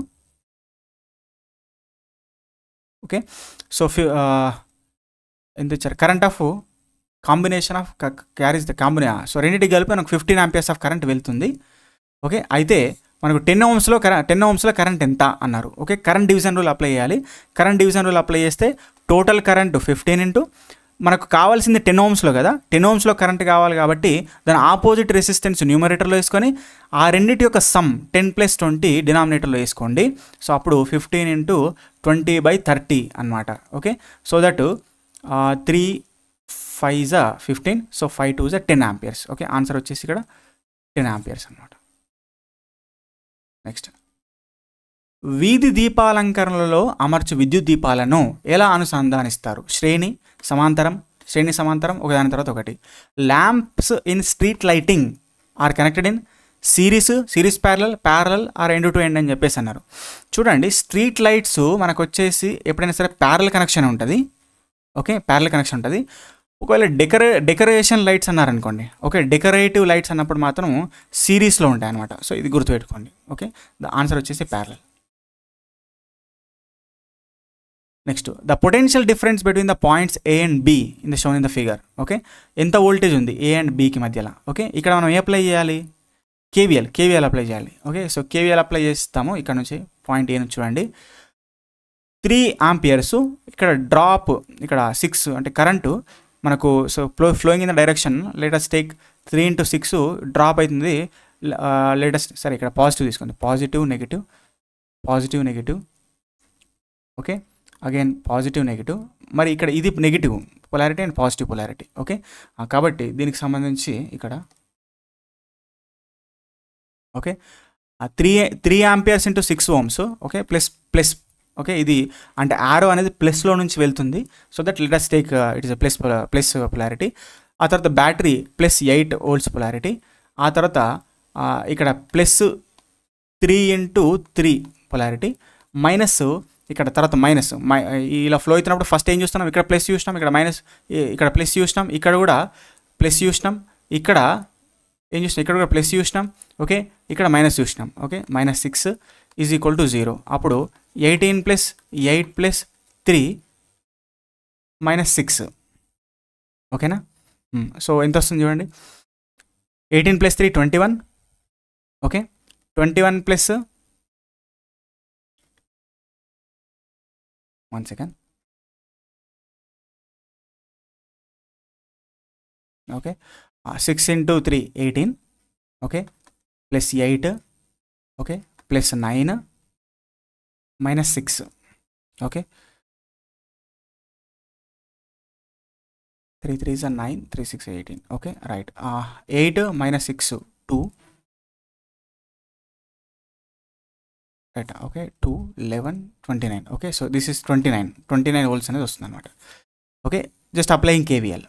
ఓకే, సో ఎంత ఇచ్చారు, current of combination of carries the so రెండింటికి కలిపి మనకు 15 amperes ఆఫ్ కరెంట్ వెళ్తుంది. ఓకే, అయితే మనకు 10 ohmsలో కరెంట్ ఎంత అన్నారు. Okay, current division rule apply చేయాలి. కరెంట్ డివిజన్ రూల్ అప్లై చేస్తే టోటల్ కరెంట్ 15 ఇంటూ మనకు కావాల్సింది 10 ohmsలో కదా, 10 ohmsలో కరెంట్ కావాలి కాబట్టి దాని ఆపోజిట్ రెసిస్టెన్స్ న్యూమరేటర్లో వేసుకొని ఆ రెండింటి యొక్క సమ్ 10 + 20 డినామినేటర్లో వేసుకోండి. సో అప్పుడు 15 ఇంటూ 20/30 అనమాట. Okay, so that 3 5 15, so 5 2 10 amperes. Okay, answer వచ్చేసి ఇక్కడ 10 amperes అనమాట. నెక్స్ట్, వీధి దీపాలంకరణలో అమర్చు విద్యుత్ దీపాలను ఎలా అనుసంధానిస్తారు? శ్రేణి సమాంతరం ఒకదాని తర్వాత ఒకటి. Lamps in street lighting are connected in series parallel or end to end అని చెప్పేసి అన్నారు. చూడండి, స్ట్రీట్ లైట్స్ మనకు వచ్చేసి ఎప్పుడైనా సరే ప్యారలల్ కనెక్షన్ ఉంటుంది. ఓకే, ప్యారలల్ కనెక్షన్ ఉంటుంది. ఒకవేళ డెకరేషన్ లైట్స్ అన్నారనుకోండి, ఓకే, డెకరేటివ్ లైట్స్ అన్నప్పుడు మాత్రం సిరీస్లో ఉంటాయి అనమాట. సో ఇది గుర్తుపెట్టుకోండి. ఓకే, ద ఆన్సర్ వచ్చేసి parallel. Next, the potential difference between the points A and be in the shown in the figure. Okay, ఎంత వోల్టేజ్ ఉంది ఏ అండ్ బికి మధ్యలో? ఓకే, ఇక్కడ మనం ఏ అప్లై చేయాలి? కేవీఎల్ అప్లై చేయాలి. ఓకే, సో కేవీఎల్ అప్లై చేస్తాము. ఇక్కడ నుంచి పాయింట్ ఏ నుంచి చూడండి, 3 amperes. ఇక్కడ డ్రాప్, ఇక్కడ 6 అంటే కరెంటు మనకు. So flowing in the direction latest take 3 into 6 drop అవుతుంది. లేటెస్ట్ సరే ఇక్కడ పాజిటివ్ తీసుకోండి, positive negative. Okay, again positive negative. మరి ఇక్కడ ఇది negative polarity and positive polarity. Okay, కాబట్టి దీనికి సంబంధించి ఇక్కడ okay 3 amperes into 6 ohms. Okay, plus okay, ఇది అంటే ఆరో అనేది ప్లస్లో నుంచి వెళ్తుంది. So that let's take it is plus polarity. ఆ తర్వాత బ్యాటరీ +8 volts పొలారిటీ. ఆ తర్వాత ఇక్కడ +3 into 3 పొలారిటీ, మైనస్ ఇక్కడ తర్వాత మైనస్. ఇలా ఫ్లో అవుతున్నప్పుడు ఫస్ట్ ఏం చూస్తున్నాం? ఇక్కడ ప్లస్ చూసినాం, ఇక్కడ మైనస్, ఇక్కడ ప్లస్ చూసినాం, ఇక్కడ కూడా ప్లస్ చూసినాం, ఇక్కడ ఏం చూసినాం? ఇక్కడ కూడా ప్లస్ చూసినాం. ఓకే, ఇక్కడ మైనస్ చూసినాం. ఓకే, -6 = 0. అప్పుడు 18 + 8 + 3 -6. ఓకేనా? సో ఎంత వస్తుంది చూడండి, 18 + 3 21. Okay, 21 plus 1 second. Okay, 6 into 3 18. Okay, +8. Okay, +9 -6. Okay, 3 3s are 9, 3 6 18. Okay, right. 8 - 6 2. Right. Okay, 2 11 29. Okay, so this is 29 volts అనేది వస్తుంది అనమాట. Okay, just applying KVL.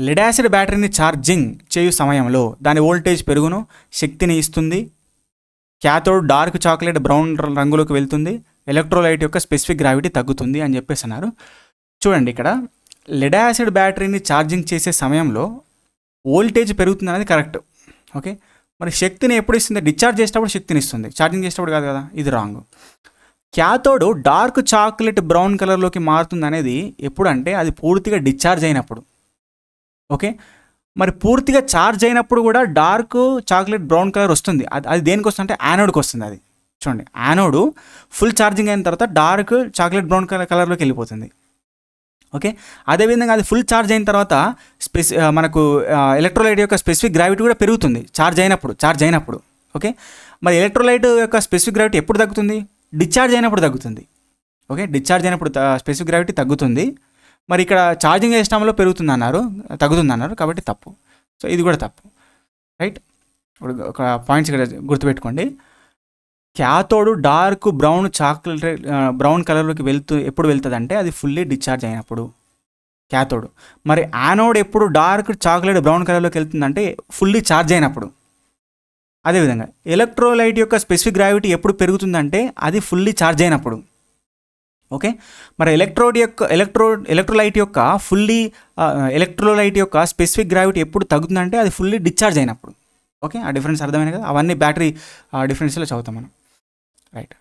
Lead acid బ్యాటరీని ఛార్జింగ్ చేయు సమయంలో దాని వోల్టేజ్ పెరుగును, శక్తిని ఇస్తుంది. క్యాథోడ్ డార్క్ చాక్లెట్ బ్రౌన్ రంగులోకి వెళ్తుంది. ఎలక్ట్రోలైట్ యొక్క స్పెసిఫిక్ గ్రావిటీ తగ్గుతుంది అని చెప్పేసి అన్నారు. చూడండి, ఇక్కడ లెడ్ యాసిడ్ బ్యాటరీని ఛార్జింగ్ చేసే సమయంలో వోల్టేజ్ పెరుగుతుంది అనేది కరెక్ట్. ఓకే, మరి శక్తిని ఎప్పుడు ఇస్తుంది? డిశ్చార్జ్ చేసేటప్పుడు శక్తిని ఇస్తుంది, ఛార్జింగ్ చేసేటప్పుడు కాదు కదా. ఇది wrong. Cathode dark chocolate brown కలర్లోకి మారుతుంది అనేది ఎప్పుడు అంటే అది పూర్తిగా డిశ్చార్జ్ అయినప్పుడు. ఓకే, మరి పూర్తిగా ఛార్జ్ అయినప్పుడు కూడా డార్క్ చాక్లెట్ బ్రౌన్ కలర్ వస్తుంది. అది దేనికి వస్తుంది అంటే యానోడ్కి వస్తుంది. అది చూడండి, యానోడ్ ఫుల్ ఛార్జింగ్ అయిన తర్వాత డార్క్ చాక్లెట్ బ్రౌన్ కలర్లోకి వెళ్ళిపోతుంది. ఓకే, అదేవిధంగా అది ఫుల్ ఛార్జ్ అయిన తర్వాత మనకు ఎలక్ట్రోలైట్ యొక్క స్పెసిఫిక్ గ్రావిటీ కూడా పెరుగుతుంది ఛార్జ్ అయినప్పుడు. ఓకే, మరి ఎలక్ట్రోలైట్ యొక్క స్పెసిఫిక్ గ్రావిటీ ఎప్పుడు తగ్గుతుంది? డిశ్చార్జ్ అయినప్పుడు తగ్గుతుంది. ఓకే, డిశ్చార్జ్ అయినప్పుడు స్పెసిఫిక్ గ్రావిటీ తగ్గుతుంది. మరి ఇక్కడ ఛార్జింగ్ సిస్టంలో తగ్గుతుందన్నారు, కాబట్టి తప్పు. సో ఇది కూడా తప్పు. రైట్, ఇప్పుడు ఒక పాయింట్స్ ఇక్కడ గుర్తుపెట్టుకోండి. క్యాథోడ్ డార్క్ బ్రౌన్ కలర్లోకి ఎప్పుడు వెళ్తుంది అంటే అది ఫుల్లీ డిశ్చార్జ్ అయినప్పుడు క్యాథోడ్. మరి యానోడ్ ఎప్పుడు డార్క్ చాక్లెట్ బ్రౌన్ కలర్లోకి వెళ్తుందంటే ఫుల్లీ ఛార్జ్ అయినప్పుడు. అదేవిధంగా ఎలక్ట్రోలైట్ యొక్క స్పెసిఫిక్ గ్రావిటీ ఎప్పుడు పెరుగుతుందంటే అది ఫుల్లీ ఛార్జ్ అయినప్పుడు. ఓకే, మరి ఎలక్ట్రోలైట్ యొక్క స్పెసిఫిక్ గ్రావిటీ ఎప్పుడు తగ్గుతుందంటే అది ఫుల్లీ డిశ్చార్జ్ అయినప్పుడు. ఓకే, ఆ డిఫరెన్స్ అర్థమైంది కదా. అవన్నీ బ్యాటరీ డిఫరెన్స్లో చదువుతాం మనం. రైట్,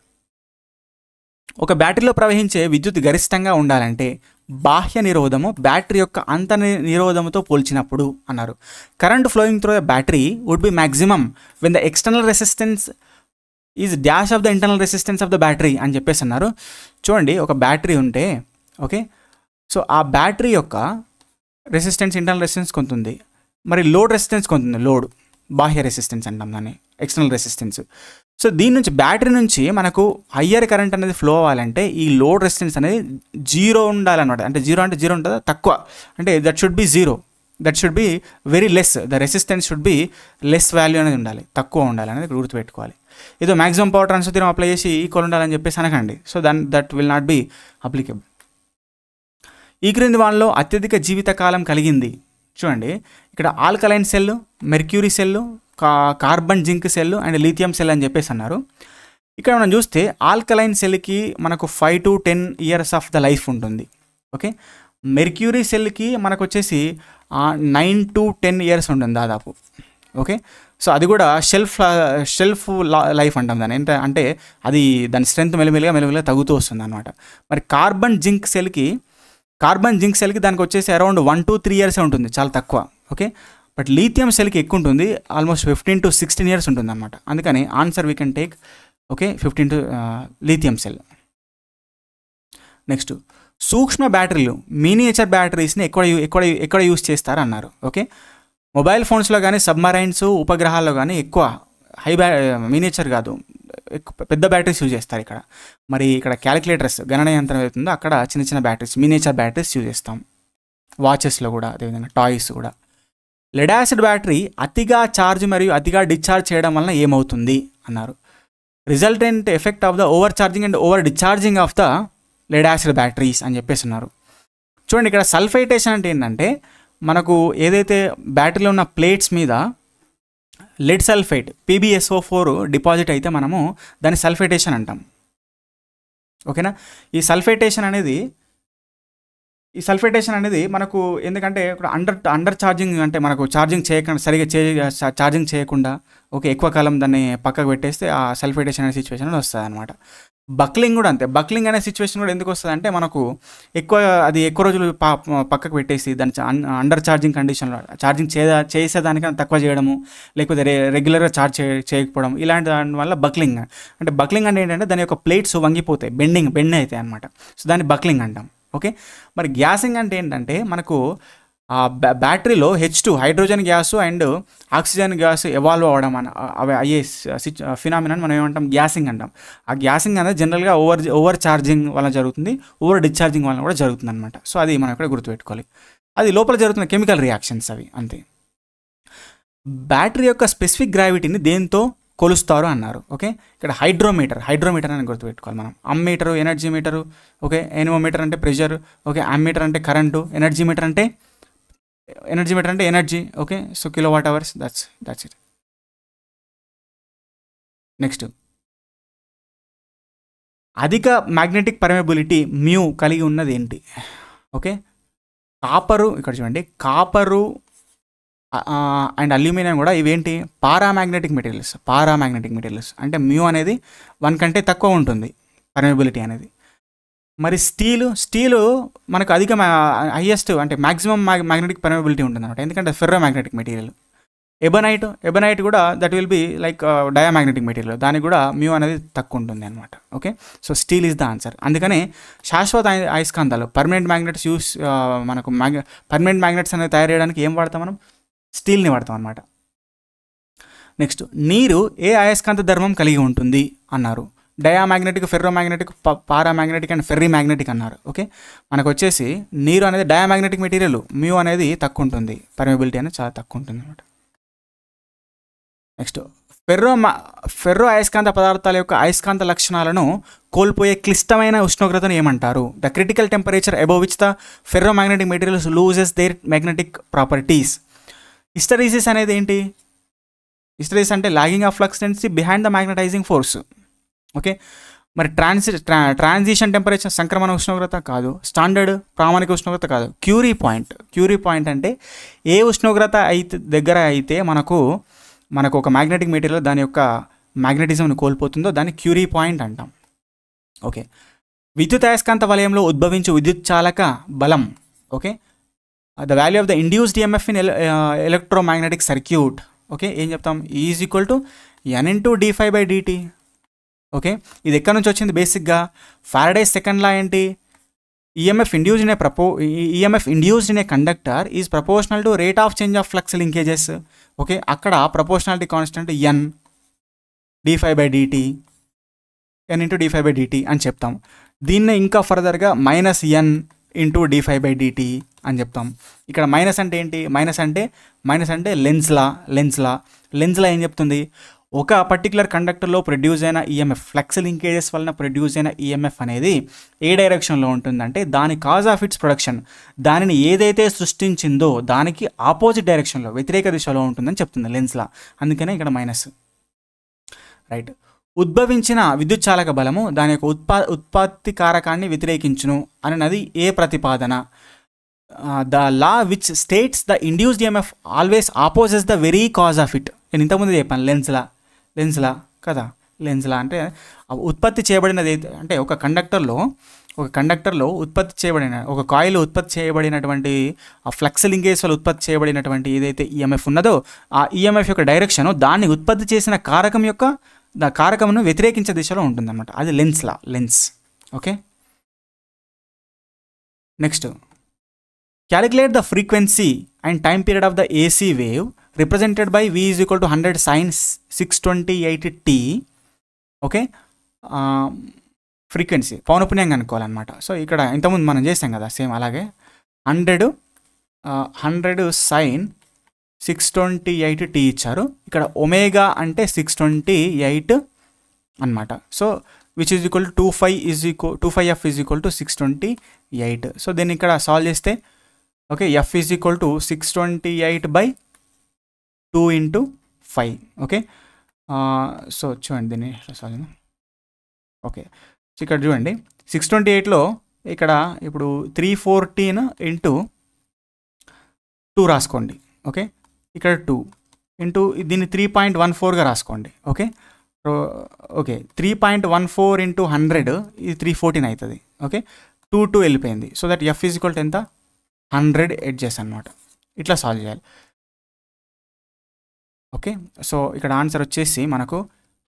ఒక బ్యాటరీలో ప్రవహించే విద్యుత్ గరిష్టంగా ఉండాలంటే బాహ్య నిరోధము బ్యాటరీ యొక్క అంత నిరోధముతో పోల్చినప్పుడు అన్నారు. Current flowing through the battery would be maximum when the external resistance is dash of the internal resistance of the battery అని చెప్పేసి అన్నారు. చూడండి, ఒక బ్యాటరీ ఉంటే ఓకే, సో ఆ బ్యాటరీ యొక్క రెసిస్టెన్స్ ఇంటర్నల్ రెసిస్టెన్స్ కొంత ఉంది, మరి లోడ్ రెసిస్టెన్స్ కొంత ఉంది. లోడ్ బాహ్య రెసిస్టెన్స్ అంటాం దాన్ని, ఎక్స్టర్నల్ రెసిస్టెన్స్. సో దీని నుంచి బ్యాటరీ నుంచి మనకు హయ్యర్ కరెంట్ అనేది ఫ్లో అవ్వాలంటే ఈ లోడ్ రెసిస్టెన్స్ అనేది జీరో ఉండాలన్నమాట. అంటే జీరో ఉంటుందా, తక్కువ, అంటే that should be zero, that should be very less, the resistance should be less value అనేది ఉండాలి, తక్కువ ఉండాలి అనేది గుర్తుపెట్టుకోవాలి. ఏదో maximum power transfer theorem apply చేసి ఈక్వల్ ఉండాలని చెప్పేసి అనకండి. So that will not be applicable. ఈ క్రింది వాళ్ళలో అత్యధిక జీవితకాలం కలిగింది. చూడండి, ఇక్కడ alkaline cell, mercury cell, carbon zinc cell and lithium cell అని చెప్పేసి అన్నారు. ఇక్కడ మనం చూస్తే ఆల్కలైన్ సెల్కి మనకు 5 to 10 years of the life ఉంటుంది. ఓకే, మెర్క్యూరీ సెల్కి మనకు వచ్చేసి 9 to 10 years ఉంటుంది దాదాపు. ఓకే, సో అది కూడా షెల్ఫ్ లైఫ్ అంటాం దాన్ని. అంటే అది దాని స్ట్రెంత్ మెల్లిమెల్లిగా తగ్గుతూ వస్తుంది అనమాట. మరి కార్బన్ జింక్ సెల్కి దానికి వచ్చేసి అరౌండ్ 1 to 3 years ఉంటుంది, చాలా తక్కువ. ఓకే, బట్ లీథియం సెల్కి ఎక్కువ ఉంటుంది, ఆల్మోస్ట్ 15 to 16 years ఉంటుంది అనమాట. అందుకని answer we can take okay 15 to lithium cell. Next, సూక్ష్మ బ్యాటరీలు మినియేచర్ బ్యాటరీస్ని ఎక్కడ యూస్ చేస్తారు అన్నారు. ఓకే, మొబైల్ ఫోన్స్లో కానీ సబ్మరైన్స్ ఉపగ్రహాల్లో కానీ ఎక్కువ మినియేచర్ కాదు, పెద్ద బ్యాటరీస్ యూజ్ చేస్తారు ఇక్కడ. మరి ఇక్కడ క్యాలిక్యులేటర్స్ గణన యంత్రం అవుతుందో అక్కడ చిన్న చిన్న బ్యాటరీస్, మినియేచర్ బ్యాటరీస్ యూజ్ చేస్తాం. వాచెస్లో కూడా, అదేవిధంగా టాయ్స్ కూడా. లెడ్ యాసిడ్ బ్యాటరీ అతిగా ఛార్జ్ మరియు అతిగా డిశ్చార్జ్ చేయడం వలన ఏమవుతుంది అన్నారు. Resultant effect of the over charging and over discharging of the lead acid batteries అని చెప్పేసి ఉన్నారు. చూడండి, ఇక్కడ సల్ఫైటేషన్ అంటే ఏంటంటే మనకు ఏదైతే బ్యాటరీలో ఉన్న ప్లేట్స్ మీద లెడ్ సల్ఫైట్ PbSO4 డిపాజిట్ అయితే మనము దాన్ని సల్ఫైటేషన్ అంటాం. ఓకేనా, ఈ సల్ఫైటేషన్ అనేది మనకు ఎందుకంటే ఇక్కడ అండర్ ఛార్జింగ్ అంటే మనకు ఛార్జింగ్ చేయకుండా సరిగా ఛార్జింగ్ చేయకుండా ఓకే ఎక్కువ కాలం దాన్ని పక్కకు పెట్టేస్తే ఆ సల్ఫైటేషన్ అనే సిచ్యువేషన్ వస్తుంది అనమాట. బక్లింగ్ కూడా అంతే. బక్లింగ్ అనే సిచ్యువేషన్ కూడా ఎందుకు వస్తుంది అంటే మనకు ఎక్కువ రోజులు పక్కకు పెట్టేసి దాన్ని అండర్ ఛార్జింగ్ కండిషన్లో ఛార్జింగ్ చేసేదానికన్నా తక్కువ చేయడము, లేకపోతే రెగ్యులర్గా ఛార్జ్ చేయకపోవడం, ఇలాంటి దాని వల్ల బక్లింగ్. అంటే బక్లింగ్ అంటే ఏంటంటే దాని యొక్క ప్లేట్స్ వంగిపోతాయి, బెండ్ అవుతాయి అనమాట. సో దాన్ని బక్లింగ్ అంటాం. ఓకే, మరి గ్యాసింగ్ అంటే ఏంటంటే మనకు ఆ బ్యాటరీలో H2 hydrogen gas and oxygen gas evolve అవ్వడం అవి అయ్యే ఫినామినాని మనం ఏమంటాం, గ్యాసింగ్ అంటాం. ఆ గ్యాసింగ్ అనేది జనరల్గా ఓవర్ ఛార్జింగ్ వల్ల జరుగుతుంది, ఓవర్ డిశ్చార్జింగ్ వల్ల కూడా జరుగుతుంది అనమాట. సో అది మనం ఇక్కడ గుర్తుపెట్టుకోవాలి. అది లోపల జరుగుతున్న కెమికల్ రియాక్షన్స్ అవి అంతే. బ్యాటరీ యొక్క స్పెసిఫిక్ గ్రావిటీని దేంతో కొలుస్తారు అన్నారు. ఓకే, ఇక్కడ హైడ్రోమీటర్ అని గుర్తుపెట్టుకోవాలి మనం. అమ్మీటరు ఎనర్జీ మీటరు, ఓకే, ఎనిమోమీటర్ అంటే ప్రెషర్, ఓకే, అమ్మీటర్ అంటే కరెంటు, ఎనర్జీ మీటర్ అంటే energy. Okay, so kilowatt hours, that's it. Next, అధిక మ్యాగ్నెటిక్ పర్మియబిలిటీ మ్యూ కలిగి ఉన్నది ఏంటి? ఓకే, కాపరు, ఇక్కడ చూడండి, కాపరు అండ్ అల్యూమినియం కూడా ఇవేంటి, పారామాగ్నెటిక్ మెటీరియల్స్. అంటే మ్యూ అనేది 1 కంటే తక్కువ ఉంటుంది పర్మియబిలిటీ అనేది. మరి స్టీలు మనకు అధిక హైయెస్ట్ అంటే మ్యాక్సిమం మ్యాగ్నెటిక్ పర్మియబిలిటీ ఉంటుంది అనమాట, ఎందుకంటే ఫెర్రో మ్యాగ్నెటిక్ మెటీరియల్. ఎబనైట్ కూడా that will be like diamagnetic material, దానికి కూడా మ్యూ అనేది తక్కువ ఉంటుంది అనమాట. Okay, so steel is the answer. అందుకనే శాశ్వత అయస్కాంతాలు పర్మనెంట్ మ్యాగ్నెట్స్ మనకు పర్మనెంట్ మ్యాగ్నెట్స్ అనేది తయారు చేయడానికి ఏం వాడతాం మనం, స్టీల్ని వాడతాం అనమాట. నెక్స్ట్, నీరు ఏ అయస్కాంత ధర్మం కలిగి ఉంటుంది అన్నారు. Diamagnetic, ferromagnetic, paramagnetic and ferry magnetic అన్నారు. ఓకే, మనకు వచ్చేసి నీరు అనేది డయామాగ్నెటిక్ మెటీరియల్, మ్యూ అనేది తక్కువ ఉంటుంది, పర్మియబిలిటీ అనేది చాలా తక్కువ ఉంటుంది అనమాట. నెక్స్ట్, ఫెర్రో అయస్కాంత పదార్థాల యొక్క అయస్కాంత లక్షణాలను కోల్పోయే క్లిష్టమైన ఉష్ణోగ్రతను ఏమంటారు? The critical temperature above which the ferromagnetic materials loses their magnetic properties. Hysteresis అనేది ఏంటి? హిస్టరీస్ అంటే lagging of flux density behind the magnetising force. Okay, మరి ట్రాన్సిషన్ టెంపరేచర్ సంక్రమణ ఉష్ణోగ్రత కాదు, స్టాండర్డ్ ప్రామాణిక ఉష్ణోగ్రత కాదు, క్యూరీ పాయింట్ అంటే ఏ ఉష్ణోగ్రత దగ్గర అయితే మనకు ఒక మ్యాగ్నెటిక్ మెటీరియల్ దాని యొక్క మ్యాగ్నెటిజంను కోల్పోతుందో దాన్ని క్యూరీ పాయింట్ అంటాం. ఓకే, విద్యుదయస్కాంత వలయంలో ఉద్భవించు విద్యుచ్చాలక బలం. Okay, the value of the induced EMF in electromagnetic circuit. Okay, ఏం చెప్తాం, is equal to N into d∅dt. Okay, ఇది ఎక్కడి నుంచి వచ్చింది బేసిక్గా, ఫారడేస్ సెకండ్ లా ఏంటి, EMF induced in a conductor is proportional to rate of change of flux linkages. Okay, అక్కడ proportionality constant N d∅dt, N into d∅dt అని చెప్తాం. దీన్నే ఇంకా ఫర్దర్గా మైనస్ ఎన్ ఇంటూ d∅dt అని చెప్తాం. ఇక్కడ మైనస్ అంటే ఏంటి, మైనస్ అంటే లెన్స్లా ఏం చెప్తుంది, ఒక పర్టికులర్ కండక్టర్లో ప్రొడ్యూస్ అయిన ఈఎంఎఫ్, ఫ్లక్స్ లింకేజెస్ వలన ప్రొడ్యూస్ అయిన ఈఎంఎఫ్ అనేది ఏ డైరెక్షన్లో ఉంటుందంటే దాని కాజ్ ఆఫ్ ఇట్స్ ప్రొడక్షన్, దానిని ఏదైతే సృష్టించిందో దానికి ఆపోజిట్ డైరెక్షన్లో, వ్యతిరేక దిశలో ఉంటుందని చెప్తుంది లెన్స్లా. అందుకనే ఇక్కడ మైనస్. రైట్, ఉద్భవించిన విద్యుచ్చాలక బలము దాని యొక్క ఉత్పత్తి కారకాన్ని వ్యతిరేకించును అన్నది ఏ ప్రతిపాదన. The law which states the induced EMF always opposes the very cause of it. నేను ఇంతకుముందు చెప్పాను లెన్స్లా కదా, లెన్స్లా అంటే ఉత్పత్తి చేయబడినది అంటే ఒక కండక్టర్లో ఉత్పత్తి చేయబడిన, ఒక కాయిల్ ఉత్పత్తి చేయబడినటువంటి ఆ ఫ్లక్స్ లింకేజ్ వల్ల ఉత్పత్తి చేయబడినటువంటి ఏదైతే ఈఎంఎఫ్ ఉన్నదో ఆ ఈఎంఎఫ్ యొక్క డైరెక్షన్ దాన్ని ఉత్పత్తి చేసిన కారకమును వ్యతిరేకించే దిశలో ఉంటుందన్నమాట. అది lens. Okay, next, calculate the frequency and time period of the AC wave represented by v = 100 sin 628t. Okay, frequency పౌనపున్యంగా అనుకోవాలన్నమాట. సో ఇక్కడ ఇంతకుముందు మనం చేసాం కదా, సేమ్ అలాగే 100 sin 628t ఇచ్చారు. ఇక్కడ ఒమేగా అంటే 628 అనమాట. So which is equal to 2πf is equal to 628. So దీన్ని ఇక్కడ సాల్వ్ చేస్తే okay, f is equal to 628/2 × 5. Okay, so చూడండి దీన్ని సాల్వ్ చేద్దాం. ఓకే, సో ఇక్కడ చూడండి 628లో ఇక్కడ ఇప్పుడు 314 × 2 రాసుకోండి. ఓకే, ఇక్కడ 2 ఇంటూ దీన్ని 3.14గా రాసుకోండి. ఓకే, 3.14 × 100 ఇది 314 అవుతుంది. ఓకే, 2 వెళ్ళిపోయింది. So that F is equal to ఎంత, 100 ఎడ్జెస్ అనమాట. ఇట్లా సాల్వ్ చేయాలి. ఓకే, సో ఇక్కడ ఆన్సర్ వచ్చేసి మనకు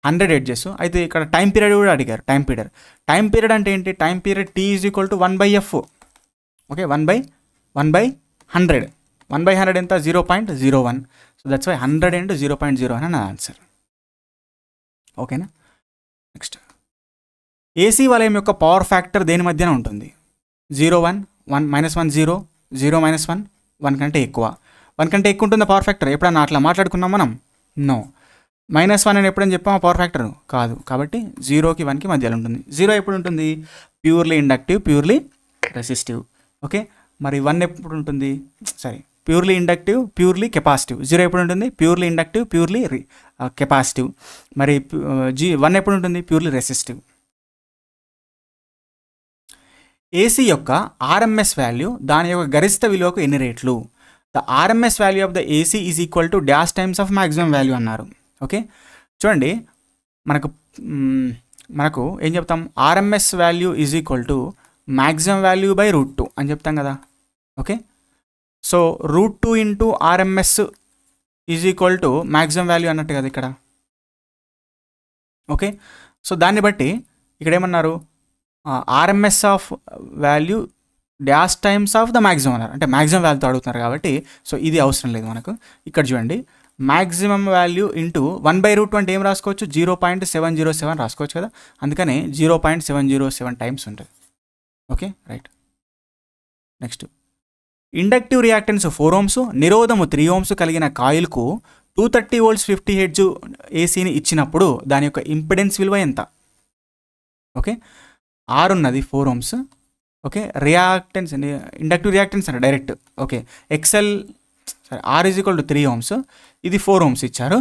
100 ఎడ్జెస్. అయితే ఇక్కడ టైం పీరియడ్ కూడా అడిగారు. టైం పీరియడ్ అంటే ఏంటి, time period t is equal to 1/f. Okay, 1/100 ఎంత, 0.01. సో దట్స్ వై 100 × 0.01 అని ఆన్సర్. ఓకేనా, నెక్స్ట్, ఏసీ వలయం యొక్క పవర్ ఫ్యాక్టర్ దేని మధ్యన ఉంటుంది, 0 1 1 -1 0 0 -1 1 కంటే ఎక్కువ. 1 కంటే ఎక్కువ ఉంటుందా పవర్ ఫ్యాక్టర్, ఎప్పుడన్నా అట్లా మాట్లాడుకున్నాం మనం, నో. -1 అని ఎప్పుడని చెప్పామా పవర్ ఫ్యాక్టర్, కాదు. కాబట్టి 0కి 1కి మధ్యలో ఉంటుంది. 0 ఎప్పుడు ఉంటుంది, purely inductive, purely resistive. Okay, మరి 1 ఎప్పుడు ఉంటుంది, ప్యూర్లీ ఇండక్టివ్, ప్యూర్లీ కెపాసిటివ్. 0 ఎప్పుడు ఉంటుంది, ప్యూర్లీ ఇండక్టివ్, ప్యూర్లీ కెపాసిటివ్. మరి 1 ఎప్పుడు ఉంటుంది, ప్యూర్లీ రెసిస్టివ్. ఏసీ యొక్క ఆర్ఎంఎస్ వాల్యూ దాని యొక్క గరిష్ట విలువకు ఎన్ని రేట్లు. The RMS value of the AC is equal to dash times of maximum value అన్నారు. ఓకే, చూడండి మనకు ఏం చెప్తాం, RMS value is equal to maximum value by √2 అని చెప్తాం కదా. Okay, so √2 × RMS is equal to maximum value అన్నట్టు కదా ఇక్కడ. ఓకే, సో దాన్ని బట్టి ఇక్కడ ఏమన్నారు, RMS of value dash times of the maximum అన్నారు. అంటే మ్యాక్సిమం వాల్యూతో అడుగుతున్నారు కాబట్టి సో ఇది అవసరం లేదు మనకు. ఇక్కడ చూడండి, మ్యాక్సిమం వాల్యూ ఇంటూ 1/√2 అంటే ఏం రాసుకోవచ్చు, 0.707 రాసుకోవచ్చు కదా. అందుకనే 0.707 టైమ్స్ ఉంటుంది. Okay, right. Next, inductive reactance 4 ohms, నిరోధము 3 ohms కలిగిన కాయిల్కు 230 volts 50 Hz ఏసీని ఇచ్చినప్పుడు దాని యొక్క ఇంపిడెన్స్ విలువ ఎంత. ఓకే, R ఉన్నది 4 ohms. Okay, reactance inductive reactance అంటే direct. Okay, R is equal to 3 ohms, ఇది 4 ohms ఇచ్చారు.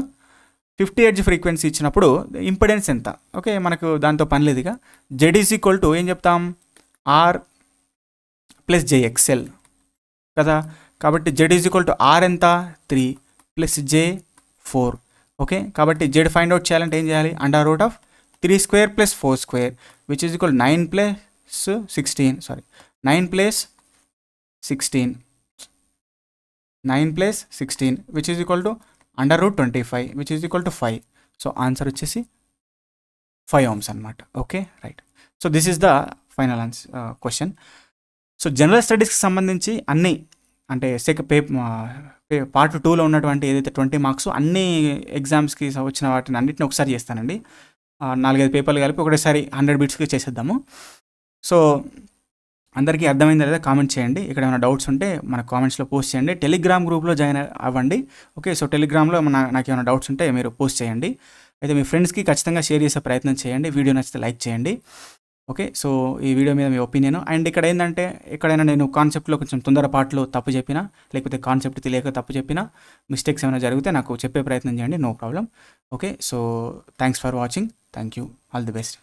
50 Hz ఫ్రీక్వెన్సీ ఇచ్చినప్పుడు ఇంపిడెన్స్ ఎంత. ఓకే, మనకు దాంతో పని లేదు. ఇక Z ఈజ్ ఈక్వల్ టు ఏం చెప్తాం, R + JXL కదా. కాబట్టి Z is equal to R ఎంత, 3 + J 4. ఓకే, కాబట్టి Z ఫైండ్ అవుట్ చేయాలంటే ఏం చేయాలి, √3² + 4² which is equal 9 + 16 9 plus 16 9 plus 16 which is equal to √25 which is equal to 5. So answer వచ్చేసి 5 ohms అనమాట. Okay right. So this is the final question. So general స్టడీస్కి సంబంధించి అన్నీ అంటే పార్ట్ 2లో ఉన్నటువంటి ఏదైతే 20 మార్క్స్ అన్ని ఎగ్జామ్స్కి వచ్చిన వాటిని అన్నింటిని ఒకసారి చేస్తానండి. 4-5 పేపర్లు కలిపి ఒకటేసారి 100 బిట్స్కి చేసేద్దాము. సో అందరికీ అర్థమైందా లేదా కామెంట్ చేయండి. ఇక్కడ ఏమైనా డౌట్స్ ఉంటే మన కామెంట్స్లో పోస్ట్ చేయండి. టెలిగ్రామ్ గ్రూప్లో జాయిన్ అవ్వండి. ఓకే, సో టెలిగ్రామ్లో నాకు ఏమైనా డౌట్స్ ఉంటే మీరు పోస్ట్ చేయండి. అయితే మీ ఫ్రెండ్స్కి ఖచ్చితంగా షేర్ చేసే ప్రయత్నం చేయండి. వీడియో నచ్చితే లైక్ చేయండి. ఓకే, సో ఈ వీడియో మీద మీ ఒపీనియన్. అండ్ ఇక్కడ ఏంటంటే ఎక్కడైనా నేను కాన్సెప్ట్లో కొంచెం తొందరపాటులో తప్పు చెప్పినా, లేకపోతే కాన్సెప్ట్ తెలియక తప్పు చెప్పినా, మిస్టేక్స్ ఏమైనా జరిగితే నాకు చెప్పే ప్రయత్నం చేయండి. No problem. Okay, so thanks for watching. Thank you. All the best.